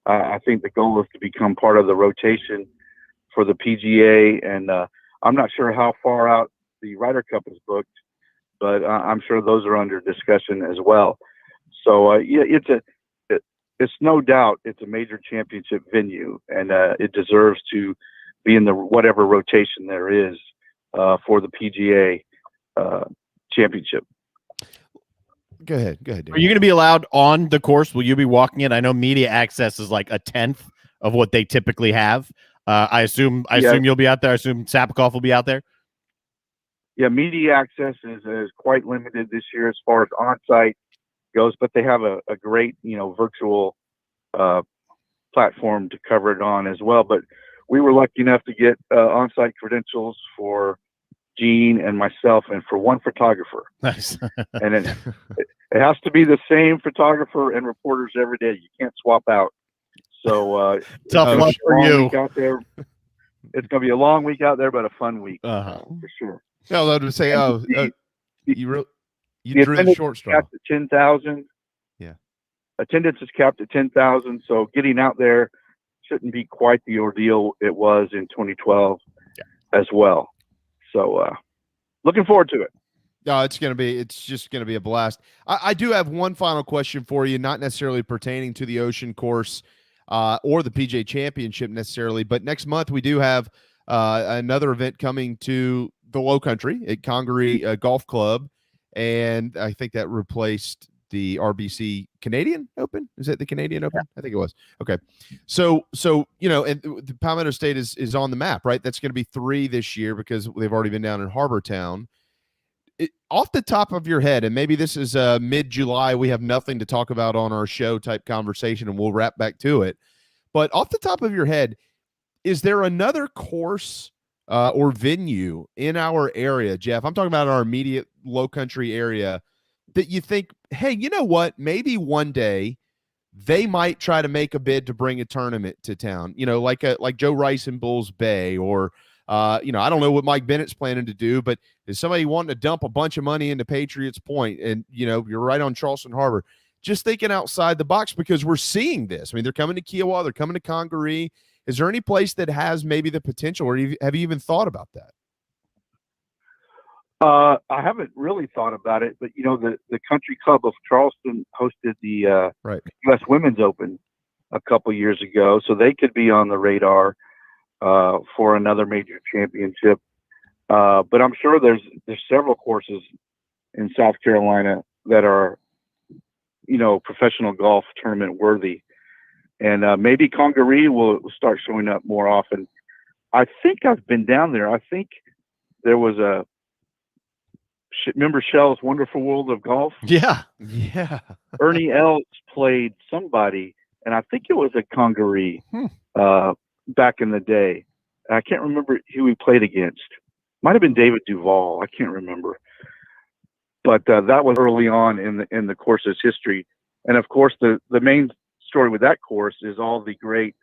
I think the goal is to become part of the rotation for the PGA, and I'm not sure how far out the Ryder Cup is booked, but I'm sure those are under discussion as well. So it's no doubt it's a major championship venue, and it deserves to be in the whatever rotation there is for the PGA championship.
Go ahead, David.
Are you going to be allowed on the course? Will you be walking it? I know media access is like 1/10 of what they typically have. I assume you'll be out there. I assume Sapikoff will be out there.
Yeah, media access is quite limited this year as far as on-site goes, but they have a great, virtual platform to cover it on as well. But we were lucky enough to get on-site credentials for Gene and myself, and for one photographer.
Nice.
And it has to be the same photographer and reporters every day. You can't swap out. So
tough luck for you
out there. It's going to be a long week out there, but a fun week for sure.
No, I would say, you drew the short straw.
Capped at 10,000.
Yeah,
attendance is capped at 10,000. So getting out there shouldn't be quite the ordeal it was in 2012 as well. So looking forward to it.
No, it's just going to be a blast. I do have one final question for you, not necessarily pertaining to the Ocean Course or the PGA Championship necessarily, but next month we do have another event coming to the Low Country at Congaree Golf Club, and I think that replaced the RBC Canadian Open. Is it the Canadian Open? I think it was. Okay. So and the Palmetto State is on the map, right? That's going to be 3 this year because they've already been down in Harbor Town. Off the top of your head, and maybe this is mid-July, we have nothing to talk about on our show type conversation, and we'll wrap back to it. But off the top of your head, is there another course or venue in our area, Jeff? I'm talking about our immediate Low Country area that you think, hey, you know what? Maybe one day they might try to make a bid to bring a tournament to town, like Joe Rice in Bulls Bay, or I don't know what Mike Bennett's planning to do, but is somebody wanting to dump a bunch of money into Patriots Point, and you're right on Charleston Harbor, just thinking outside the box, because we're seeing this. I mean, they're coming to Kiowa, they're coming to Congaree. Is there any place that has maybe the potential, or have you even thought about that?
I haven't really thought about it, but the Country Club of Charleston hosted the U.S. Women's Open a couple years ago, so they could be on the radar for another major championship. But I'm sure there's several courses in South Carolina that are, professional golf tournament worthy, and maybe Congaree will start showing up more often. I think I've been down there. I think there was remember Shell's Wonderful World of Golf?
Yeah.
Ernie Els played somebody, and I think it was at Congaree back in the day. I can't remember who he played against. Might have been David Duval. I can't remember. But that was early on in the course's history. And, of course, the main story with that course is all the great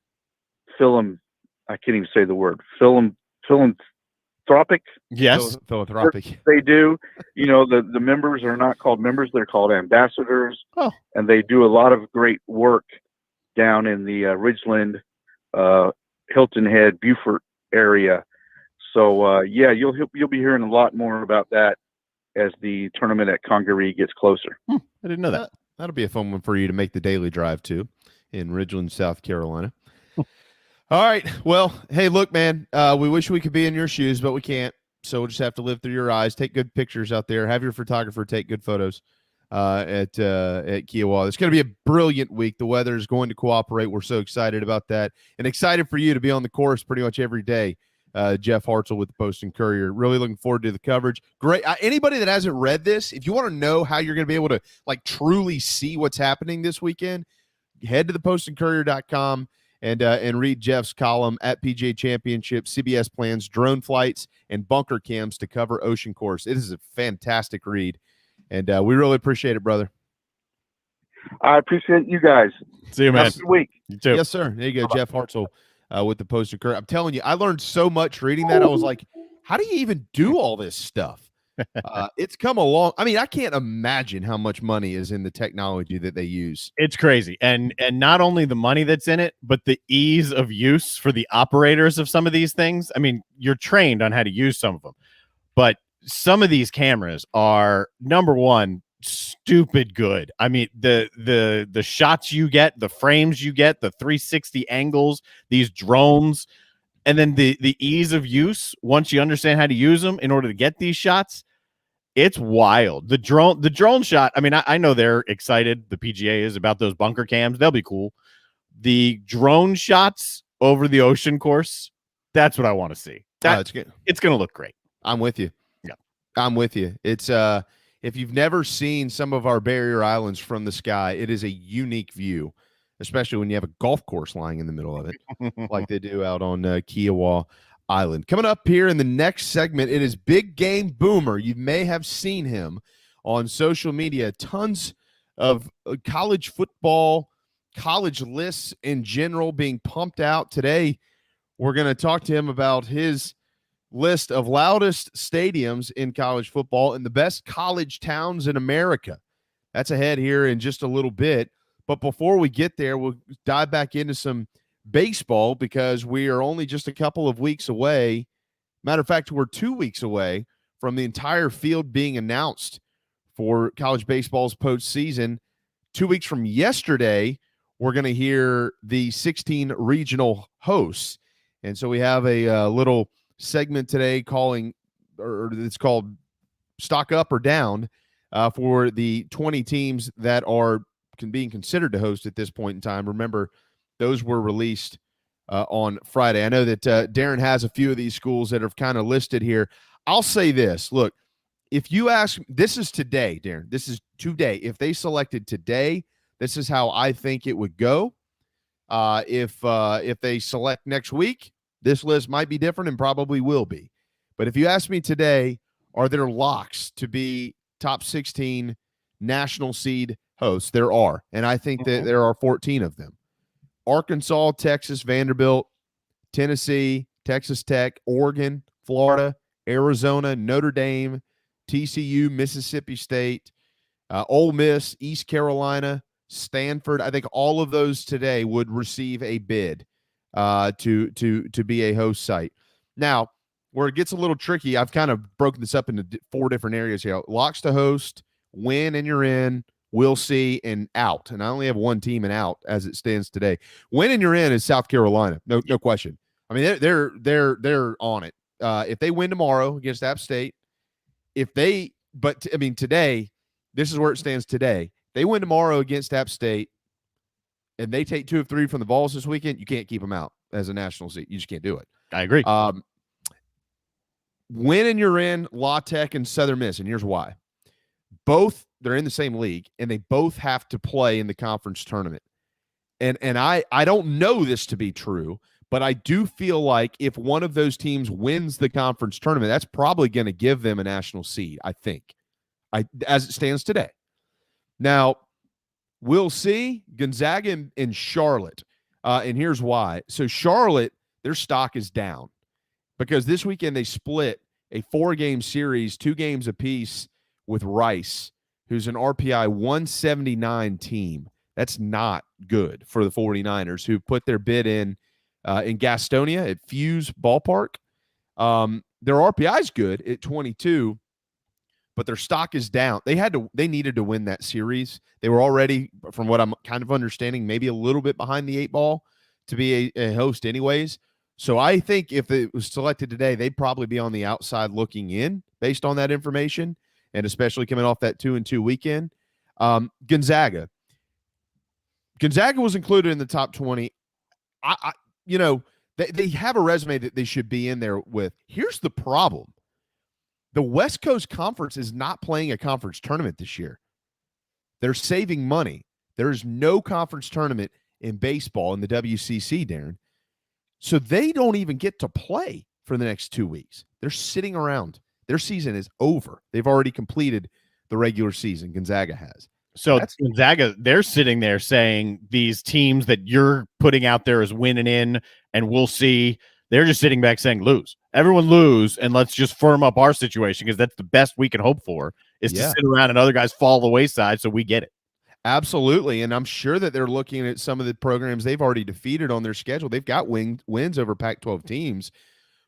I can't even say the word, philanthropic.
Yes,
philanthropic.
They do. The members are not called members. They're called ambassadors.
Oh.
And they do a lot of great work down in the Ridgeland, Hilton Head, Beaufort area. So, you'll be hearing a lot more about that as the tournament at Congaree gets closer.
I didn't know that.
That'll be a fun one for you to make the daily drive to in Ridgeland, South Carolina. All right. Well, hey, look, man, we wish we could be in your shoes, but we can't. So we'll just have to live through your eyes. Take good pictures out there. Have your photographer take good photos at Kiowa. It's going to be a brilliant week. The weather is going to cooperate. We're so excited about that, and excited for you to be on the course pretty much every day. Jeff Hartsell with the Post and Courier. Really looking forward to the coverage. Great. Anybody that hasn't read this, if you want to know how you're going to be able to truly see what's happening this weekend, head to thepostandcourier.com and read Jeff's column at PGA Championship. CBS plans drone flights and bunker cams to cover Ocean Course. It is a fantastic read. And we really appreciate it, brother.
I appreciate you guys.
See you, man.
Have a good week.
You too.
Yes, sir. There you go, Jeff Hartsell with the Poster Current. I'm telling you, I learned so much reading that. I was like, how do you even do all this stuff? It's come along. I mean, I can't imagine how much money is in the technology that they use.
It's crazy. And not only the money that's in it, but the ease of use for the operators of some of these things. I mean, you're trained on how to use some of them, but some of these cameras are, number one, stupid good. I mean, the shots you get, the frames you get, the 360 angles, these drones, and then the ease of use once you understand how to use them in order to get these shots. It's wild. The drone shot. I mean, I know they're excited. The PGA is about those bunker cams. They'll be cool. The drone shots over the ocean course. That's what I want to see. It's going to look great.
I'm with you.
Yeah,
I'm with you. It's if you've never seen some of our barrier islands from the sky, it is a unique view, especially when you have a golf course lying in the middle of it, like they do out on Kiowa Island. Coming up here in the next segment, it is Big Game Boomer. You may have seen him on social media. Tons of college football, college lists in general being pumped out. Today, we're going to talk to him about his list of loudest stadiums in college football and the best college towns in America. That's ahead here in just a little bit. But before we get there, we'll dive back into some baseball because we are only just a couple of weeks away. Matter of fact, we're 2 weeks away from the entire field being announced for college baseball's postseason. 2 weeks from yesterday, we're going to hear the 16 regional hosts. And so we have a little segment today it's called Stock Up or Down for the 20 teams that are being considered to host at this point in time. Remember, those were released on Friday. I know that Darren has a few of these schools that are kind of listed here. I'll say this. Look, if you ask, this is today, Darren. This is today. If they selected today, this is how I think it would go. If they select next week, this list might be different and probably will be. But if you ask me today, are there locks to be top 16 national seed hosts? There are. And I think that there are 14 of them. Arkansas, Texas, Vanderbilt, Tennessee, Texas Tech, Oregon, Florida, Arizona, Notre Dame, TCU, Mississippi State, Ole Miss, East Carolina, Stanford. I think all of those today would receive a bid to be a host site. Now, where it gets a little tricky, I've kind of broken this up into 4 different areas here. Locks to host, win and you're in, we'll see, and out. And I only have one team and out as it stands today. Win and you're in is South Carolina. No question. I mean, they're on it. If they win tomorrow against App State, today, this is where it stands today. They win tomorrow against App State and they take 2 of 3 from the Vols this weekend, you can't keep them out as a national seed. You just can't do it.
I agree.
Win and you're in La Tech and Southern Miss, and here's why. Both, they're in the same league, and they both have to play in the conference tournament. And I don't know this to be true, but I do feel like if one of those teams wins the conference tournament, that's probably going to give them a national seed, I think, as it stands today. Now, we'll see Gonzaga and Charlotte, and here's why. So Charlotte, their stock is down because this weekend they split a 4-game series, 2 games apiece with Rice, who's an RPI 179 team. That's not good for the 49ers, who put their bid in Gastonia at Fuse Ballpark. Their RPI is good at 22, but their stock is down. They needed to win that series. They were already, from what I'm kind of understanding, maybe a little bit behind the 8 ball to be a host anyways. So I think if it was selected today, they'd probably be on the outside looking in based on that information, and especially coming off that 2-2 weekend. Gonzaga was included in the top 20. They have a resume that they should be in there with. Here's the problem. The West Coast Conference is not playing a conference tournament this year. They're saving money. There's no conference tournament in baseball in the WCC, Darren. So they don't even get to play for the next 2 weeks. They're sitting around. Their season is over. They've already completed the regular season. Gonzaga has.
So Gonzaga, they're sitting there saying these teams that you're putting out there as winning in, and we'll see. They're just sitting back saying lose. Everyone lose, and let's just firm up our situation because that's the best we can hope for is to sit around and other guys fall the wayside so we get it.
Absolutely, and I'm sure that they're looking at some of the programs they've already defeated on their schedule. They've got wins over Pac-12 teams,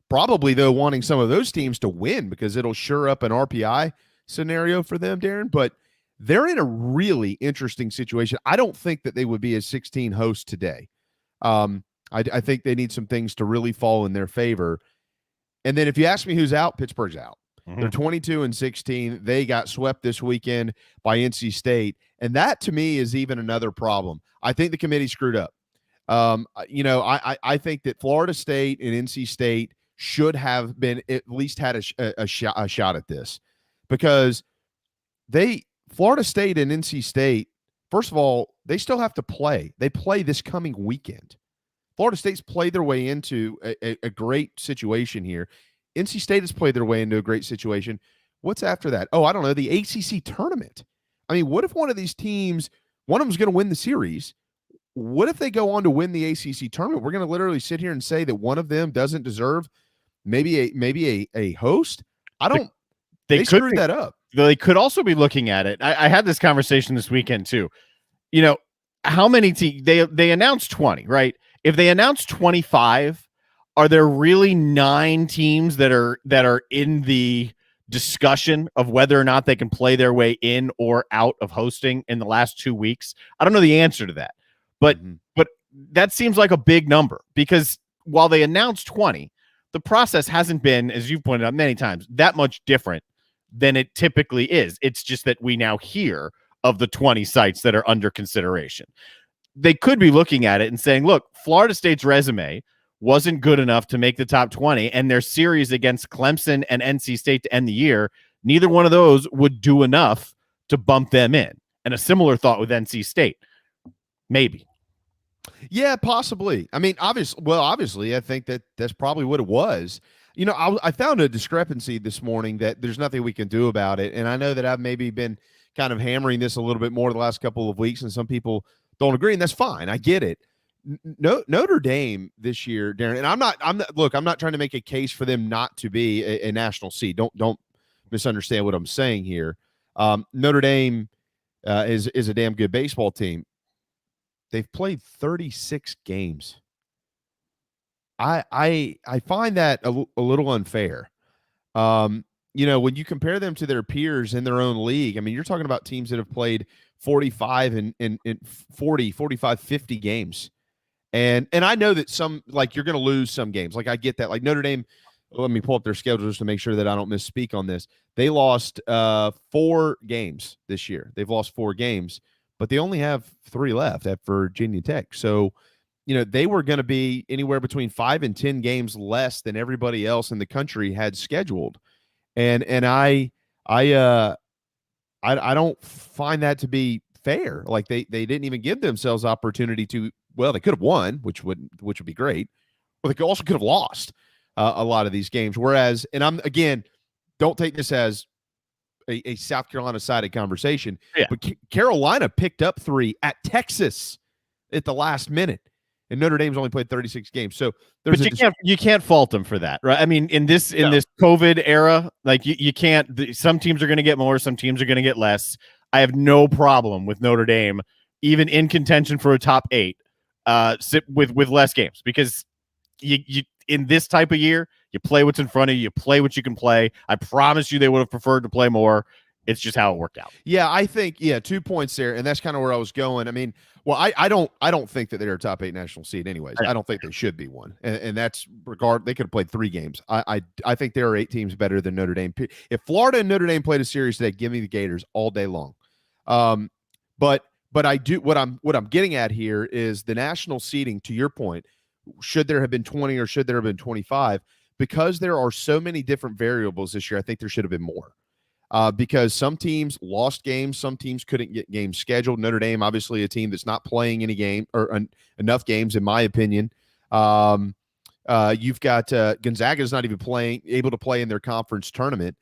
probably, though, wanting some of those teams to win because it'll sure up an RPI scenario for them, Darren, but they're in a really interesting situation. I don't think that they would be a 16 host today. I think they need some things to really fall in their favor. And then if you ask me who's out, Pittsburgh's out. They're 22-16. They got swept this weekend by NC State. And that, to me, is even another problem. I think the committee screwed up. I think that Florida State and NC State should have been at least had a shot at this because Florida State and NC State, first of all, they still have to play. They play this coming weekend. Florida State's played their way into a great situation here. NC State has played their way into a great situation. What's after that? Oh, I don't know, the ACC tournament. I mean, what if one of these teams, one of them's going to win the series? What if they go on to win the ACC tournament? We're going to literally sit here and say that one of them doesn't deserve maybe a host? I don't. They screwed that up.
They could also be looking at it. I had this conversation this weekend too. How many teams they announced 20, right? If they announce 25, are there really 9 teams that are in the discussion of whether or not they can play their way in or out of hosting in the last 2 weeks? I don't know the answer to that, but that seems like a big number because while they announced 20, the process hasn't been, as you've pointed out many times, that much different than it typically is. It's just that we now hear of the 20 sites that are under consideration. They could be looking at it and saying, look, Florida State's resume wasn't good enough to make the top 20, and their series against Clemson and NC State to end the year, neither one of those would do enough to bump them in. And a similar thought with NC State. Maybe.
Yeah, possibly. I mean, obviously, I think that's probably what it was. I found a discrepancy this morning that there's nothing we can do about it. And I know that I've maybe been kind of hammering this a little bit more the last couple of weeks, and some people don't agree, and that's fine. I get it. Notre Dame this year, Darren, and I'm not trying to make a case for them not to be a national seed. Don't misunderstand what I'm saying here. Notre Dame is a damn good baseball team. They've played 36 games. I find that a little unfair. When you compare them to their peers in their own league, I mean, you're talking about teams that have played 45 and 40, 45, 50 games. And I know that some, like, you're going to lose some games. Like, I get that. Like Notre Dame, let me pull up their schedule just to make sure that I don't misspeak on this. They lost 4 games this year. They've lost 4 games, but they only have 3 left at Virginia Tech. So, they were going to be anywhere between 5 and 10 games less than everybody else in the country had scheduled. And I don't find that to be fair. Like they didn't even give themselves opportunity to. Well, they could have won, which would be great, or they also could have lost a lot of these games. Whereas, and I'm again, don't take this as a South Carolina sided conversation, but Carolina picked up 3 at Texas at the last minute. And Notre Dame's only played 36 games. So
you can't fault them for that, right? I mean, in this COVID era, like you can't. Some teams are going to get more, some teams are going to get less. I have no problem with Notre Dame, even in contention for a top 8, sit with less games because you in this type of year, you play what's in front of you, you play what you can play. I promise you, they would have preferred to play more. It's just how it worked out.
Yeah, I think 2 points there, and that's kind of where I was going. I mean, well, I don't think that they're a top 8 national seed anyways. I don't think they should be one, and that's they could have played 3 games. I think there are 8 teams better than Notre Dame. If Florida and Notre Dame played a series today, give me the Gators all day long. But I do what I'm getting at here is the national seeding. To your point, should there have been 20 or should there have been 25? Because there are so many different variables this year, I think there should have been more. Because some teams lost games, some teams couldn't get games scheduled. Notre Dame, obviously, a team that's not playing any game or enough games, in my opinion. You've got Gonzaga is not even able to play in their conference tournament.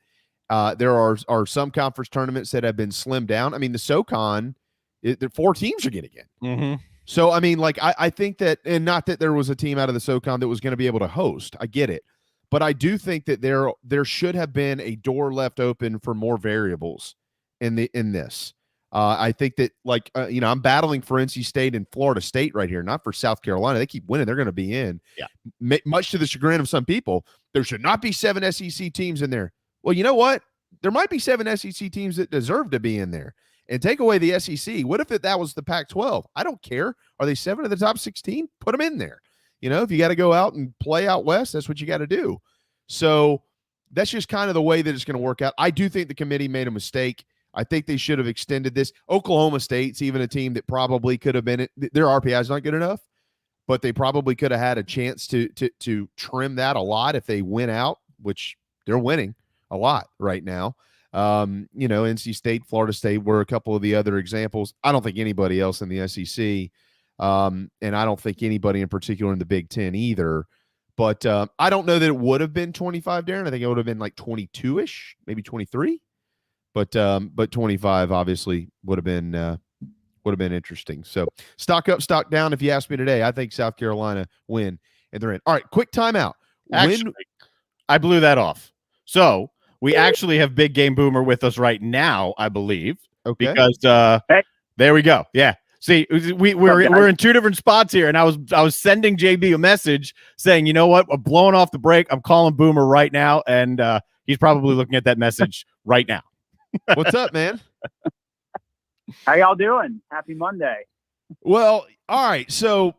There are some conference tournaments that have been slimmed down. I mean, the SoCon, the 4 teams are getting in.
Mm-hmm.
So, I mean, like, I think that, and not that there was a team out of the SoCon that was going to be able to host. I get it. But I do think that there should have been a door left open for more variables in this. I think that, like, I'm battling for NC State and Florida State right here, not for South Carolina. They keep winning. They're going to be in.
Yeah.
Much to the chagrin of some people, there should not be 7 SEC teams in there. Well, you know what? There might be 7 SEC teams that deserve to be in there. And take away the SEC. What if that was the Pac-12? I don't care. Are they 7 of the top 16? Put them in there. If you got to go out and play out west, that's what you got to do. So that's just kind of the way that it's going to work out. I do think the committee made a mistake. I think they should have extended this. Oklahoma State's even a team that probably could have been – their RPI is not good enough, but they probably could have had a chance to trim that a lot if they went out, which they're winning a lot right now. NC State, Florida State were a couple of the other examples. I don't think anybody else in the SEC, and I don't think anybody in particular in the Big Ten either. But I don't know that it would have been 25, Darren. I think it would have been like 22-ish, maybe 23. But 25 obviously would have been interesting. So stock up, stock down. If you ask me today, I think South Carolina win and they're in. All right, quick timeout.
Actually, I blew that off. So we actually have Big Game Boomer with us right now, I believe.
Okay.
Because there we go. Yeah. See, we're in 2 different spots here, and I was sending JB a message saying, you know what, I'm blowing off the break. I'm calling Boomer right now, and he's probably looking at that message right now.
What's up, man?
How y'all doing? Happy Monday.
Well, all right. So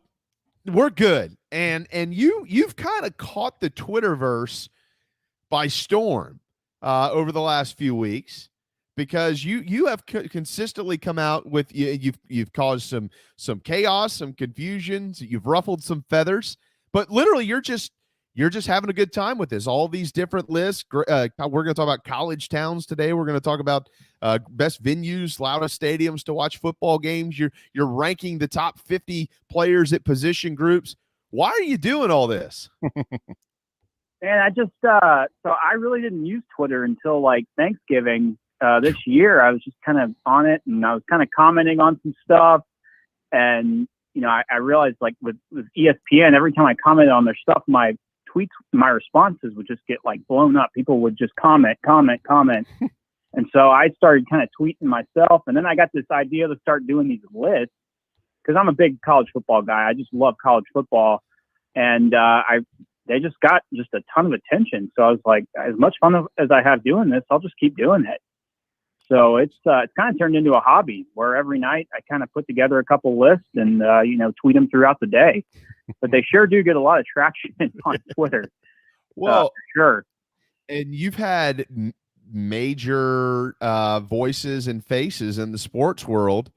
we're good, and you've kind of caught the Twitterverse by storm over the last few weeks, because you have consistently come out with you've caused some chaos, some confusions, you've ruffled some feathers, but literally you're just having a good time with this. All these different lists. We're going to talk about college towns today. We're going to talk about best venues, loudest stadiums to watch football games. You're ranking the top 50 players at position groups. Why are you doing all this?
And I just so I really didn't use Twitter until like Thanksgiving this year. I was just kind of on it, and I was kind of commenting on some stuff. And I realized, like, with ESPN, every time I commented on their stuff, my tweets, my responses would just get like blown up. People would just comment. And so I started kind of tweeting myself. And then I got this idea to start doing these lists, because I'm a big college football guy. I just love college football. And they just got just a ton of attention. So I was like, as much fun as I have doing this, I'll just keep doing it. So it's kind of turned into a hobby where every night I kind of put together a couple lists and, tweet them throughout the day. But they sure do get a lot of traction on Twitter.
Well,
sure.
And you've had major voices and faces in the sports world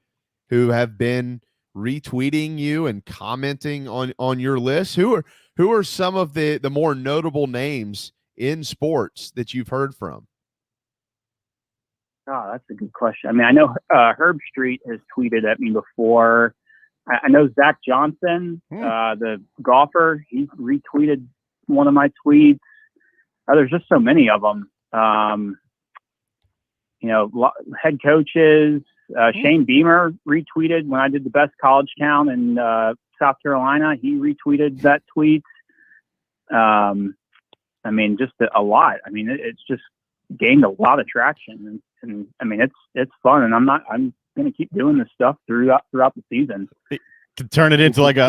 who have been retweeting you and commenting on your list. Who are some of the more notable names in sports that you've heard from?
Oh, that's a good question. I mean, I know Herb Street has tweeted at me before. I know Zach Johnson, the golfer, he retweeted one of my tweets. There's just so many of them. Head coaches. Shane Beamer retweeted when I did the best college town in South Carolina. He retweeted that tweet. Just a lot. I mean, it's just gained a lot of traction, and I mean, it's fun, and I'm going to keep doing this stuff throughout the season.
To turn it into like a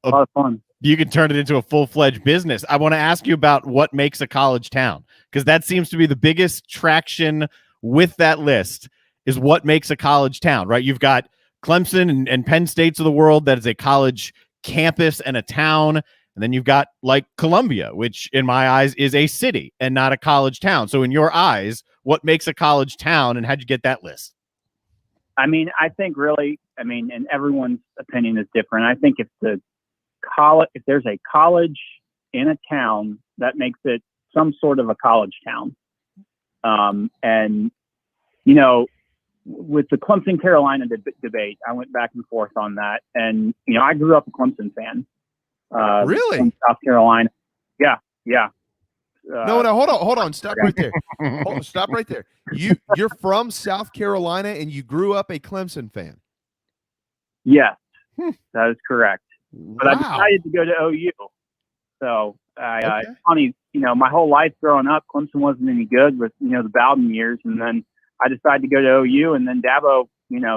lot of fun.
You can turn it into a full-fledged business. I want to ask you about what makes a college town, because that seems to be the biggest traction with that list, is what makes a college town, right? You've got Clemson and Penn States of the world that is a college campus and a town. And then you've got like Columbia, which in my eyes is a city and not a college town. So in your eyes, what makes a college town, and how'd you get that list?
I mean, I think really, and everyone's opinion is different. I think if there's a college in a town, that makes it some sort of a college town. With the Clemson Carolina debate, I went back and forth on that. And, I grew up a Clemson fan.
Really?
From South Carolina. Yeah.
No, hold on. Stop right there. Stop right there. You're from South Carolina and you grew up a Clemson fan.
Yes, that is correct. But I
Wow.
decided to go to OU. So it's funny, my whole life growing up, Clemson wasn't any good with, the Bowden years. And then I decided to go to OU, and then Dabo,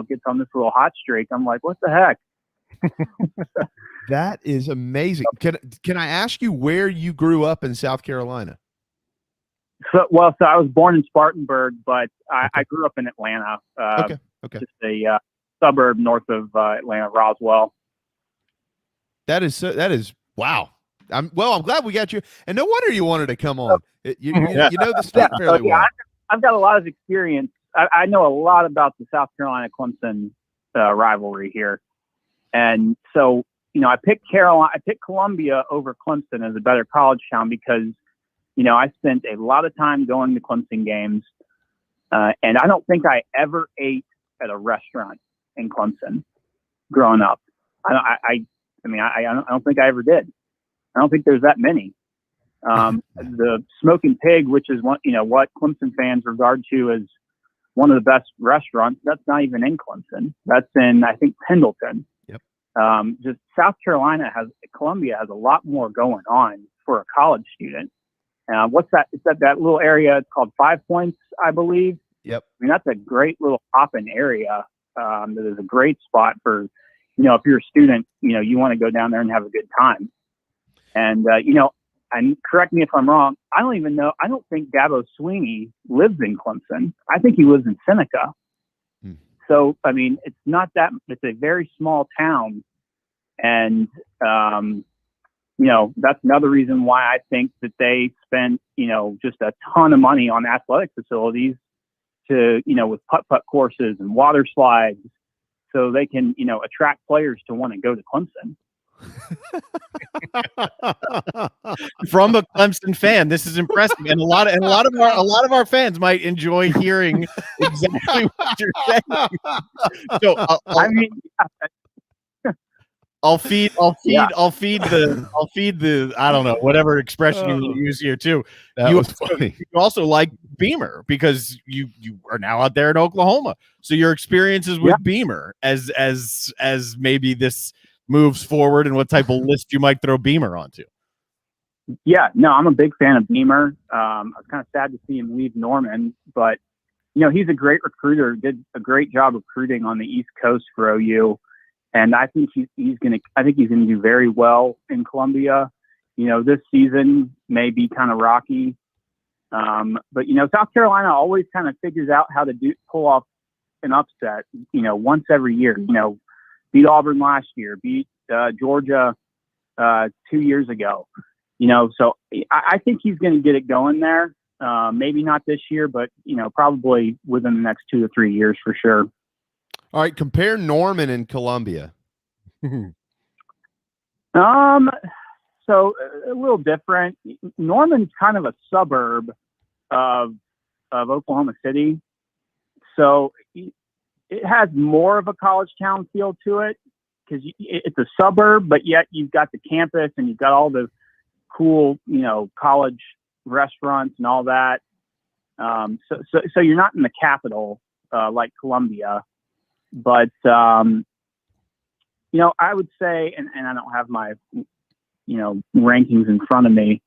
gets on this little hot streak. I'm like, what the heck?
That is amazing. Can I ask you where you grew up in South Carolina?
So I was born in Spartanburg, but I grew up in Atlanta.
Okay.
Just a suburb north of Atlanta, Roswell.
That is wow. I'm glad we got you. And no wonder you wanted to come on. You know the state fairly well.
I've got a lot of experience. I know a lot about the South Carolina Clemson rivalry here, and so I picked Columbia over Clemson as a better college town because I spent a lot of time going to Clemson games, and I don't think I ever ate at a restaurant in Clemson growing up. I don't think I ever did. I don't think there's that many. The Smoking Pig, which is what Clemson fans regard to as one of the best restaurants, that's not even in Clemson. That's in, I think, Pendleton.
Yep.
Just South Carolina Columbia has a lot more going on for a college student. What's that? It's that little area. It's called 5 Points, I believe.
Yep.
I mean, that's a great little hopping area. That is a great spot for, if you're a student, you want to go down there and have a good time. And, and correct me if I'm wrong, I don't think Dabo Swinney lives in Clemson. I think he lives in Seneca. So, I mean, it's a very small town. And, that's another reason why I think that they spent, just a ton of money on athletic facilities with putt-putt courses and water slides so they can, attract players to want to go to Clemson.
From a Clemson fan, this is impressive, and a lot of our fans might enjoy hearing exactly what you're saying. So I'll feed the I don't know, whatever expression you want to use here too. You also like Beamer because you are now out there in Oklahoma. So your experiences with Beamer as maybe this moves forward and what type of list you might throw Beamer onto.
Yeah, no, I'm a big fan of Beamer. I was kind of sad to see him leave Norman, but he's a great recruiter, did a great job recruiting on the East Coast for OU. And I think he's going to do very well in Columbia. This season may be kind of rocky. But South Carolina always kind of figures out how to pull off an upset, once every year. Beat Auburn last year, beat Georgia 2 years ago. So I think he's going to get it going there. Maybe not this year, but probably within the next 2 to 3 years for sure.
All right, compare Norman and Columbia.
So a little different. Norman's kind of a suburb of Oklahoma City, so it has more of a college town feel to it because it's a suburb, but yet you've got the campus and you've got all the cool, college restaurants and all that. So you're not in the capital like Columbia, but I would say, and I don't have my rankings in front of me.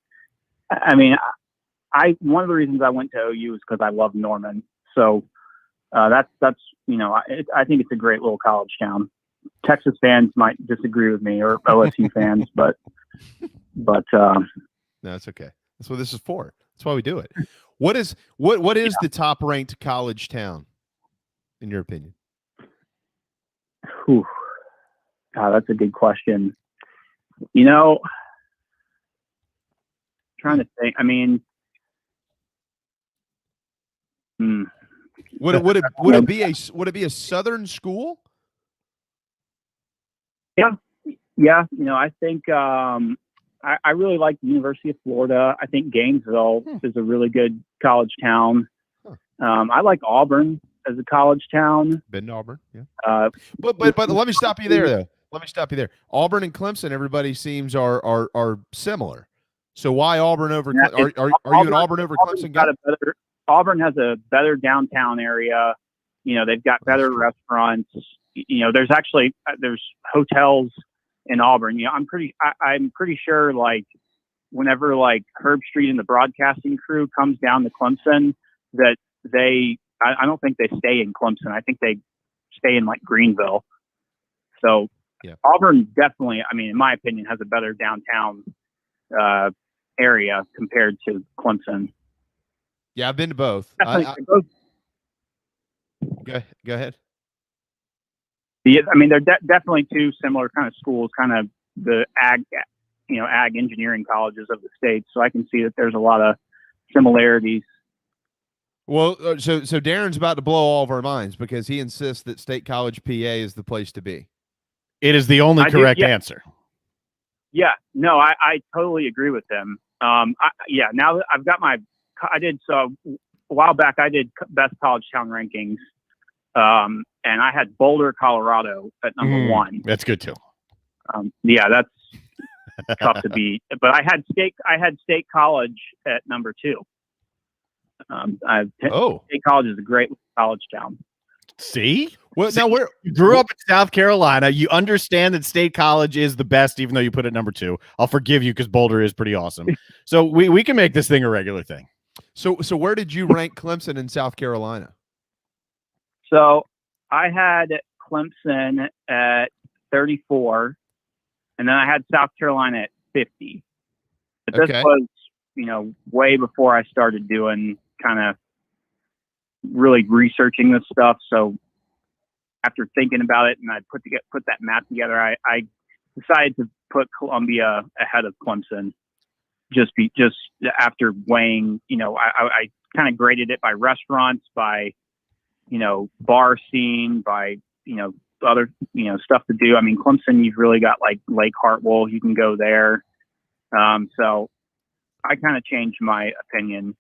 I mean, one of the reasons I went to OU is because I love Norman. So that's I think it's a great little college town. Texas fans might disagree with me, or OSU fans, but
no, it's okay. That's what this is for. That's why we do it. What is the top ranked college town in your opinion?
Whew. God, that's a good question. Trying to think. I mean,
would it be a Southern school?
Yeah. I think I really like the University of Florida. I think Gainesville is a really good college town. I like Auburn as a college town.
Been to Auburn, yeah. But let me stop you there, though. Auburn and Clemson, everybody seems are similar. So why Auburn over? Are you an Auburn over Clemson guy?
Auburn has a better downtown area. They've got better restaurants. There's hotels in Auburn. I'm pretty sure like whenever like Herb Street and the broadcasting crew comes down to Clemson, that I don't think they stay in Clemson. I think they stay in like Greenville. So Auburn definitely, in my opinion, has a better downtown area compared to Clemson.
Yeah, I've been to both.
Both.
Go ahead.
Yeah, they're definitely two similar kind of schools, kind of the ag engineering colleges of the state. So I can see that there's a lot of similarities.
Well, so Darren's about to blow all of our minds because he insists that State College, PA is the place to be.
It is the only correct answer.
Yeah, no, I totally agree with him. Now that I've got a while back, I did best college town rankings. And I had Boulder, Colorado at number 1.
That's good too.
That's tough to beat. But I had State College at number 2. State College is a great college town.
See? Well, now you grew up in South Carolina. You understand that State College is the best, even though you put it number 2. I'll forgive you because Boulder is pretty awesome. So we can make this thing a regular thing.
So where did you rank Clemson in South Carolina?
So I had Clemson at 34, and then I had South Carolina at 50. But this was, way before I started doing kind of really researching this stuff. So after thinking about it and I put that map together, I decided to put Columbia ahead of Clemson. Just after weighing, I kind of graded it by restaurants, by bar scene, by other stuff to do. Clemson, you've really got like Lake Hartwell, you can go there. So I kind of changed my opinion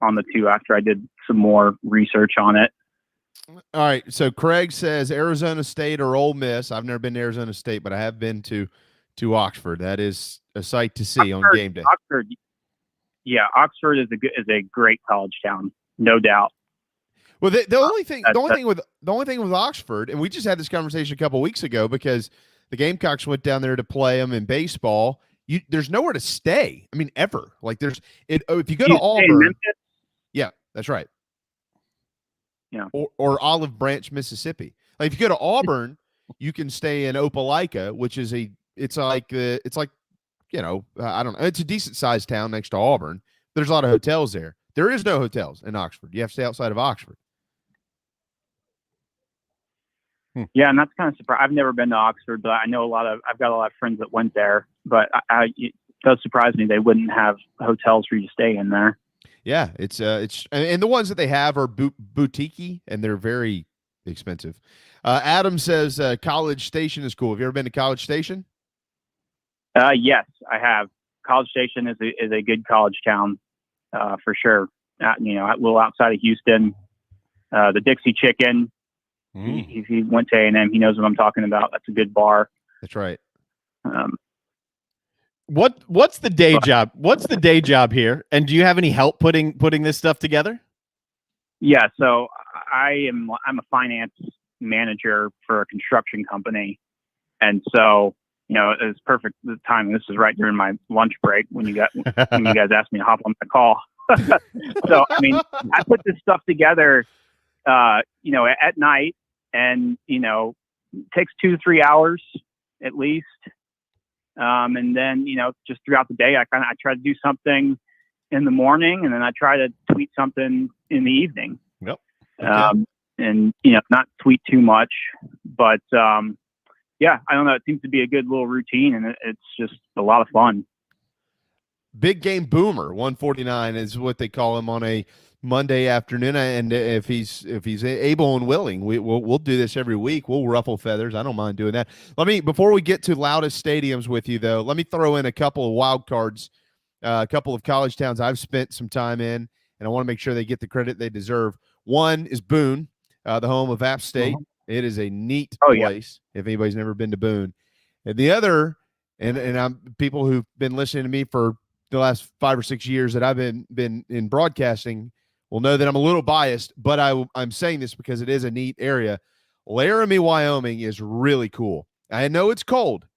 on the two after I did some more research on it.
All right. So Craig says Arizona State or Ole Miss. I've never been to Arizona State, but I have been to Oxford. That is a sight to see on game day.
Oxford is a great college town, no doubt.
Well, the only thing with Oxford, and we just had this conversation a couple weeks ago because the Gamecocks went down there to play them in baseball. There's nowhere to stay. Ever. Like if you go to Auburn, yeah, that's right.
Yeah,
or Olive Branch, Mississippi. Like if you go to Auburn, you can stay in Opelika, which is it's like I don't know. It's a decent sized town next to Auburn. There's a lot of hotels there. There is no hotels in Oxford. You have to stay outside of Oxford.
Yeah, and that's kind of surprising. I've never been to Oxford, but I know I've got a lot of friends that went there. But it does surprise me they wouldn't have hotels for you to stay in there.
Yeah, it's and the ones that they have are boutique and they're very expensive. Adam says College Station is cool. Have you ever been to College Station?
Yes, I have. College Station is a good college town for sure. A little outside of Houston. The Dixie Chicken. If he went to A&M, he knows what I'm talking about. That's a good bar.
That's right.
What's the day job? What's the day job here? And do you have any help putting this stuff together?
Yeah, so I'm a finance manager for a construction company, and so it's perfect the time. This is right during my lunch break when you guys asked me to hop on the call. So I put this stuff together, at night. And, it takes 2 to 3 hours at least. And then, just throughout the day, I try to do something in the morning and then I try to tweet something in the evening.
Yep. Okay.
And, not tweet too much, but, I don't know. It seems to be a good little routine and it's just a lot of fun.
Big Game Boomer 149 is what they call him on a Monday afternoon, and if he's able and willing, we'll do this every week. We'll ruffle feathers. I don't mind doing that. Before we get to loudest stadiums with you though, let me throw in a couple of wild cards, a couple of college towns I've spent some time in, and I want to make sure they get the credit they deserve. One is Boone, the home of App State. It is a neat place. If anybody's never been to Boone, and the other, and I'm people who've been listening to me for the last 5 or 6 years that I've been in broadcasting will know that I'm a little biased, but I'm saying this because it is a neat area. Laramie, Wyoming is really cool. I know it's cold,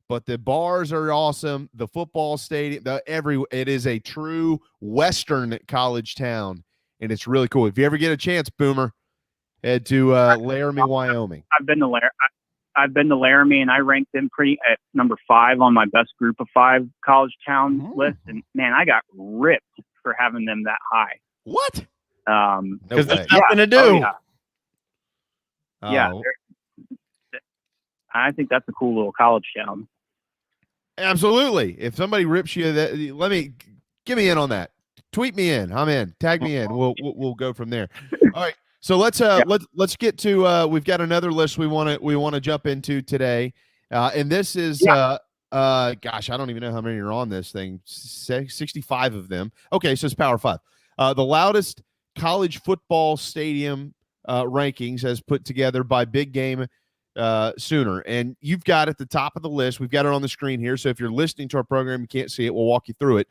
but the bars are awesome. The football stadium, it is a true Western college town, and it's really cool. If you ever get a chance, Boomer, head to Laramie, Wyoming.
I've been to Laramie, and I ranked them at number 5 on my best group of 5 college towns list. And man, I got ripped for having them that high.
What?
Because there's nothing to do.
Oh, yeah. I think that's a cool little college town.
Absolutely. If somebody rips you, give me in on that. Tweet me in. I'm in. Tag me in. We'll go from there. All right. So let's get to we've got another list we want to jump into today, and this is gosh, I don't even know how many are on this thing. 65 of them. Okay, so it's Power 5. The loudest college football stadium rankings as put together by Big Game Sooner, and you've got at the top of the list. We've got it on the screen here. So if you're listening to our program, you can't see it. We'll walk you through it.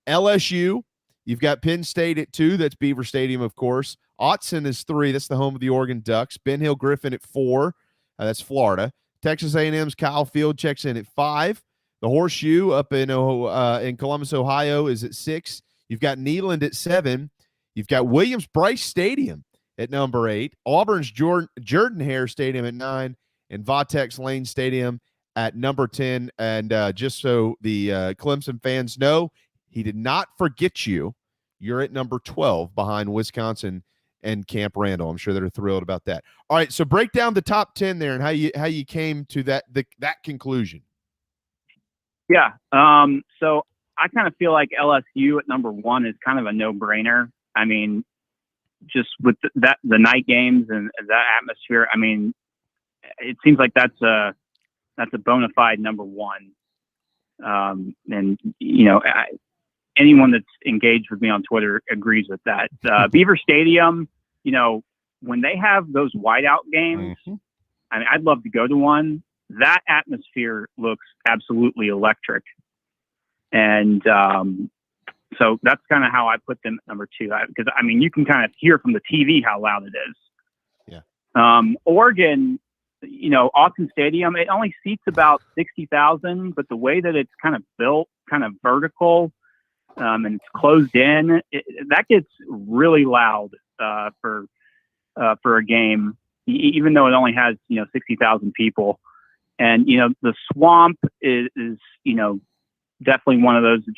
LSU. You've got Penn State at 2. That's Beaver Stadium, of course. Autzen is 3. That's the home of the Oregon Ducks. Ben Hill Griffin at 4. That's Florida. Texas A&M's Kyle Field checks in at 5. The Horseshoe up in Columbus, Ohio is at 6. You've got Neyland at 7. You've got Williams-Brice Stadium at number 8. Auburn's Jordan-Hare Stadium at 9. And Vatex Lane Stadium at number 10. And just so the Clemson fans know, he did not forget you. You're at number 12 behind Wisconsin and Camp Randall. I'm sure they're thrilled about that. All right, so break down the top 10 there and how you came to that conclusion.
Yeah. So I kind of feel like LSU at number 1 is kind of a no-brainer. I mean, just with the night games and that atmosphere. I mean, it seems like that's a bona fide number 1. And anyone that's engaged with me on Twitter agrees with that. Beaver Stadium, when they have those whiteout games, I mean, I'd love to go to one. That atmosphere looks absolutely electric. And so that's kind of how I put them at number 2. Because, I mean, you can kind of hear from the TV how loud it is.
Yeah.
Oregon, Autzen Stadium, it only seats about 60,000, but the way that it's kind of built, kind of vertical, and it's closed in, that gets really loud for a game, even though it only has 60,000 people. And the Swamp is definitely one of those that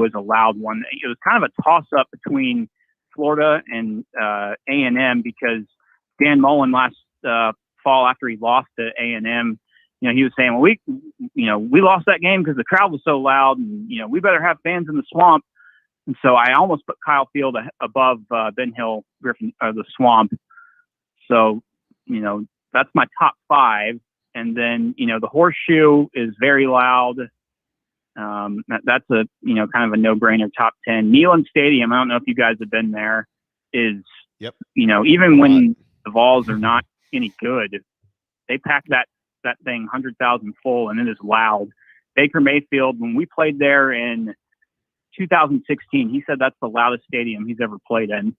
is a loud one. It was kind of a toss up between Florida and A&M, because Dan Mullen last fall, after he lost to A&M, he was saying, well, we lost that game because the crowd was so loud, and we better have fans in the Swamp. And so I almost put Kyle Field above Ben Hill Griffin, the Swamp. So that's my top 5. And then the Horseshoe is very loud. That's a kind of a no-brainer top 10. Neyland Stadium, I don't know if you guys have been there, is even when the Vols are not any good, they pack that thing 100,000 full, and it is loud. Baker Mayfield, when we played there in 2016, he said that's the loudest stadium he's ever played in.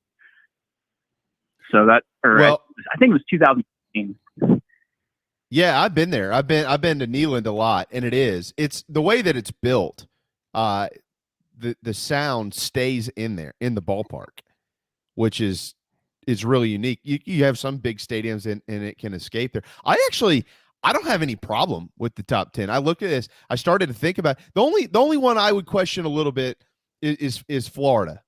So I think it was 2016.
Yeah, I've been there. I've been to Neyland a lot, and it's the way that it's built. The sound stays in there in the ballpark, which is really unique. You have some big stadiums and it can escape there. I don't have any problem with the top 10. I looked at this. I started to think about the only one I would question a little bit is Florida.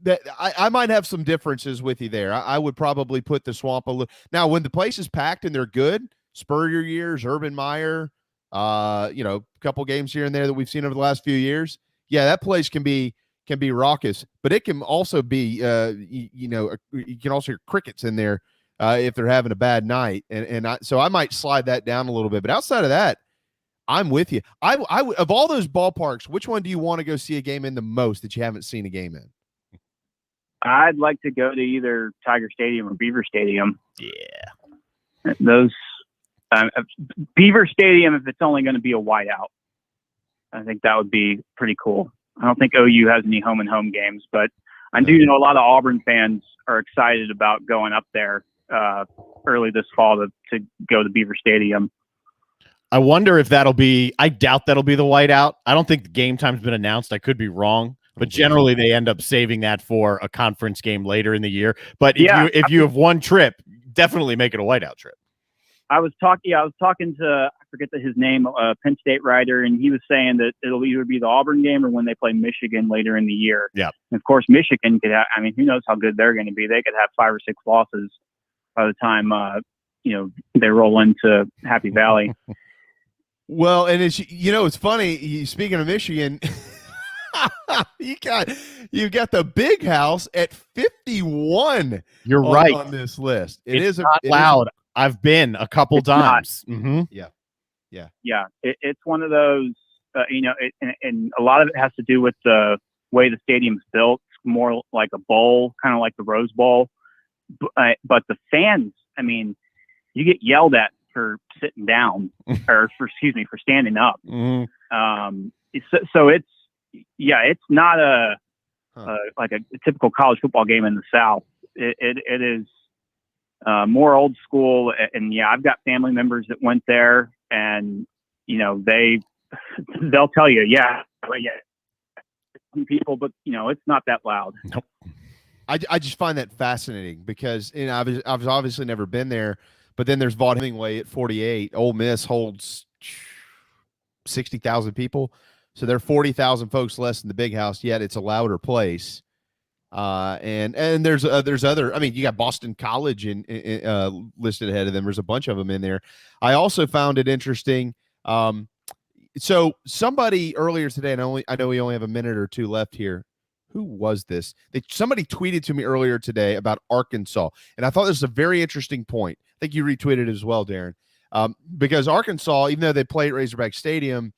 That I might have some differences with you there. I would probably put the Swamp a little. Now, when the place is packed and they're good, Spurrier years, Urban Meyer, a couple games here and there that we've seen over the last few years. Yeah, that place can be raucous, but it can also be, you can also hear crickets in there if they're having a bad night. So I might slide that down a little bit, but outside of that, I'm with you. I of all those ballparks, which one do you want to go see a game in the most that you haven't seen a game in?
I'd like to go to either Tiger Stadium or Beaver Stadium.
Yeah.
Those Beaver Stadium, if it's only going to be a whiteout. I think that would be pretty cool. I don't think OU has any home and home games, but I do know a lot of Auburn fans are excited about going up there early this fall to go to Beaver Stadium.
I wonder if that'll be – I doubt that'll be the whiteout. I don't think the game time's been announced. I could be wrong. But generally they end up saving that for a conference game later in the year. But if you have one trip, definitely make it a whiteout trip.
I was talking to, I forget his name, a Penn State writer, and he was saying that it'll either be the Auburn game or when they play Michigan later in the year.
Yeah.
And of course, Michigan could have, I mean, who knows how good they're going to be. They could have 5 or 6 losses by the time, they roll into Happy Valley.
Well, and it's funny. Speaking of Michigan, you've got the Big House at 51.
You're right
on this list.
It's not loud. I've been a couple times. Mm-hmm.
Yeah.
It's one of those. And a lot of it has to do with the way the stadium's built. It's more like a bowl, kind of like the Rose Bowl. But the fans, I mean, you get yelled at for sitting down or for standing up.
Mm-hmm.
So it's not like a typical college football game in the South. It is more old school. And I've got family members that went there, and they'll tell you, people, but it's not that loud.
Nope.
I just find that fascinating because I've obviously never been there. But then there's Vaught Hemingway at 48. Ole Miss holds 60,000 people. So there are 40,000 folks less than the Big House, yet it's a louder place. And there's other, I mean, you got Boston College listed ahead of them. There's a bunch of them in there. I also found it interesting. So somebody earlier today, and I know we only have a minute or two left here. Who was this? Somebody tweeted to me earlier today about Arkansas, and I thought this was a very interesting point. I think you retweeted it as well, Darren, because Arkansas, even though they play at Razorback Stadium,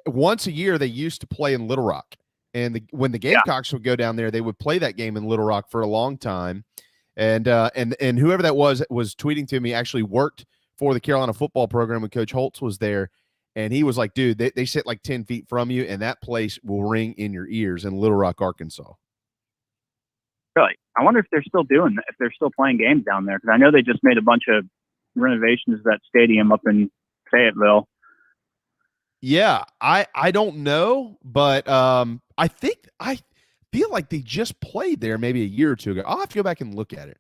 once a year they used to play in Little Rock, and when the Gamecocks would go down there, they would play that game in Little Rock for a long time, and whoever that was tweeting to me actually worked for the Carolina football program when Coach Holtz was there. And he was like, dude, they sit like 10 feet from you, and that place will ring in your ears in Little Rock, Arkansas.
Really? I wonder if they're still doing that, if they're still playing games down there. Because I know they just made a bunch of renovations to that stadium up in Fayetteville.
Yeah, I don't know, but I feel like they just played there maybe a year or two ago. I'll have to go back and look at it.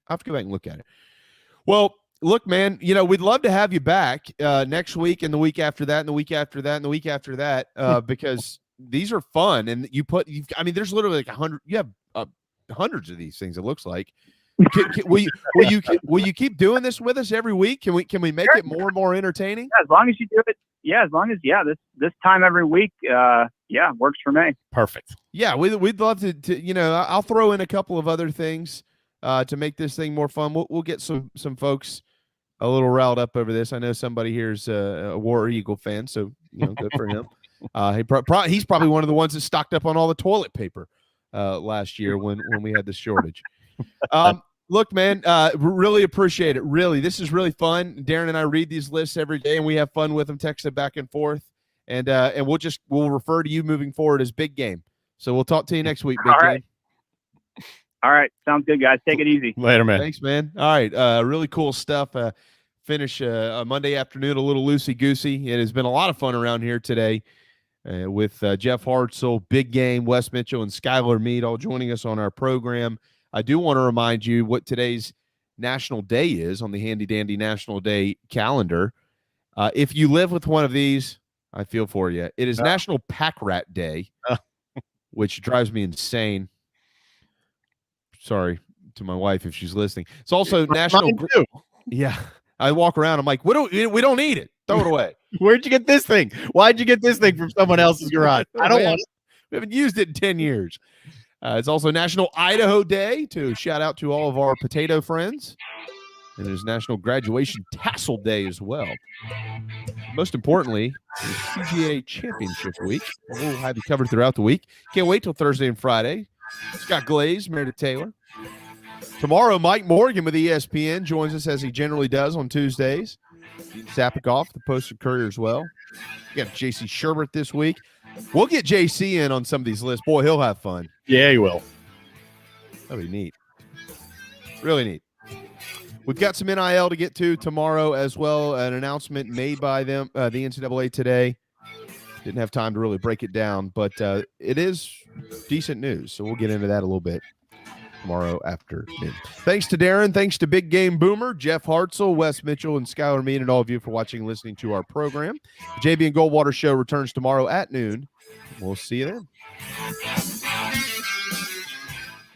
Well, look, man, we'd love to have you back next week and the week after that and the week after that and the week after that because these are fun. And there's literally like 100. You have hundreds of these things, it looks like. Will you keep doing this with us every week? Can we make it more and more entertaining?
Yeah, as long as you do it. Yeah, as long as this time every week. Works for me.
Perfect.
Yeah, we'd love to. I'll throw in a couple of other things to make this thing more fun. We'll get some folks a little riled up over this. I know somebody here's a War Eagle fan, so good for him. He's probably one of the ones that stocked up on all the toilet paper last year when we had the shortage. Look, man, really appreciate it. Really, this is really fun. Darren and I read these lists every day, and we have fun with them, texting back and forth. And we'll refer to you moving forward as Big Game. So we'll talk to you next week, Big Game.
All right. Sounds good, guys. Take it easy.
Later, man.
Thanks, man. All right. Really cool stuff. Finish a Monday afternoon a little loosey-goosey. It has been a lot of fun around here today with Jeff Hartsell, Big Game, Wes Mitchell, and Skylar Meade all joining us on our program. I do want to remind you what today's National Day is on the handy-dandy National Day calendar. If you live with one of these, I feel for you. It is National Pack Rat Day, which drives me insane. Sorry to my wife if she's listening. It's also National. Yeah, I walk around. I'm like, we don't need it. Throw it away.
Where'd you get this thing? Why'd you get this thing from someone else's garage? I don't want it.
We haven't used it in 10 years. It's also National Idaho Day to shout out to all of our potato friends. And there's National Graduation Tassel Day as well. Most importantly, it's PGA Championship Week. We'll have you covered throughout the week. Can't wait till Thursday and Friday. Scott Glaze, Meredith Taylor. Tomorrow, Mike Morgan with ESPN joins us as he generally does on Tuesdays. Dean Sapikoff, the Post and Courier as well. We got J.C. Sherbert this week. We'll get JC in on some of these lists. Boy, he'll have fun.
Yeah, he will.
That'll be neat. Really neat. We've got some NIL to get to tomorrow as well. An announcement made by them, the NCAA today. Didn't have time to really break it down, but it is decent news. So we'll get into that a little bit tomorrow afternoon. Thanks to Darren. Thanks to Big Game Boomer, Jeff Hartsell, Wes Mitchell, and Skylar Meade, and all of you for watching and listening to our program. The JB and Goldwater Show returns tomorrow at noon. We'll see you then.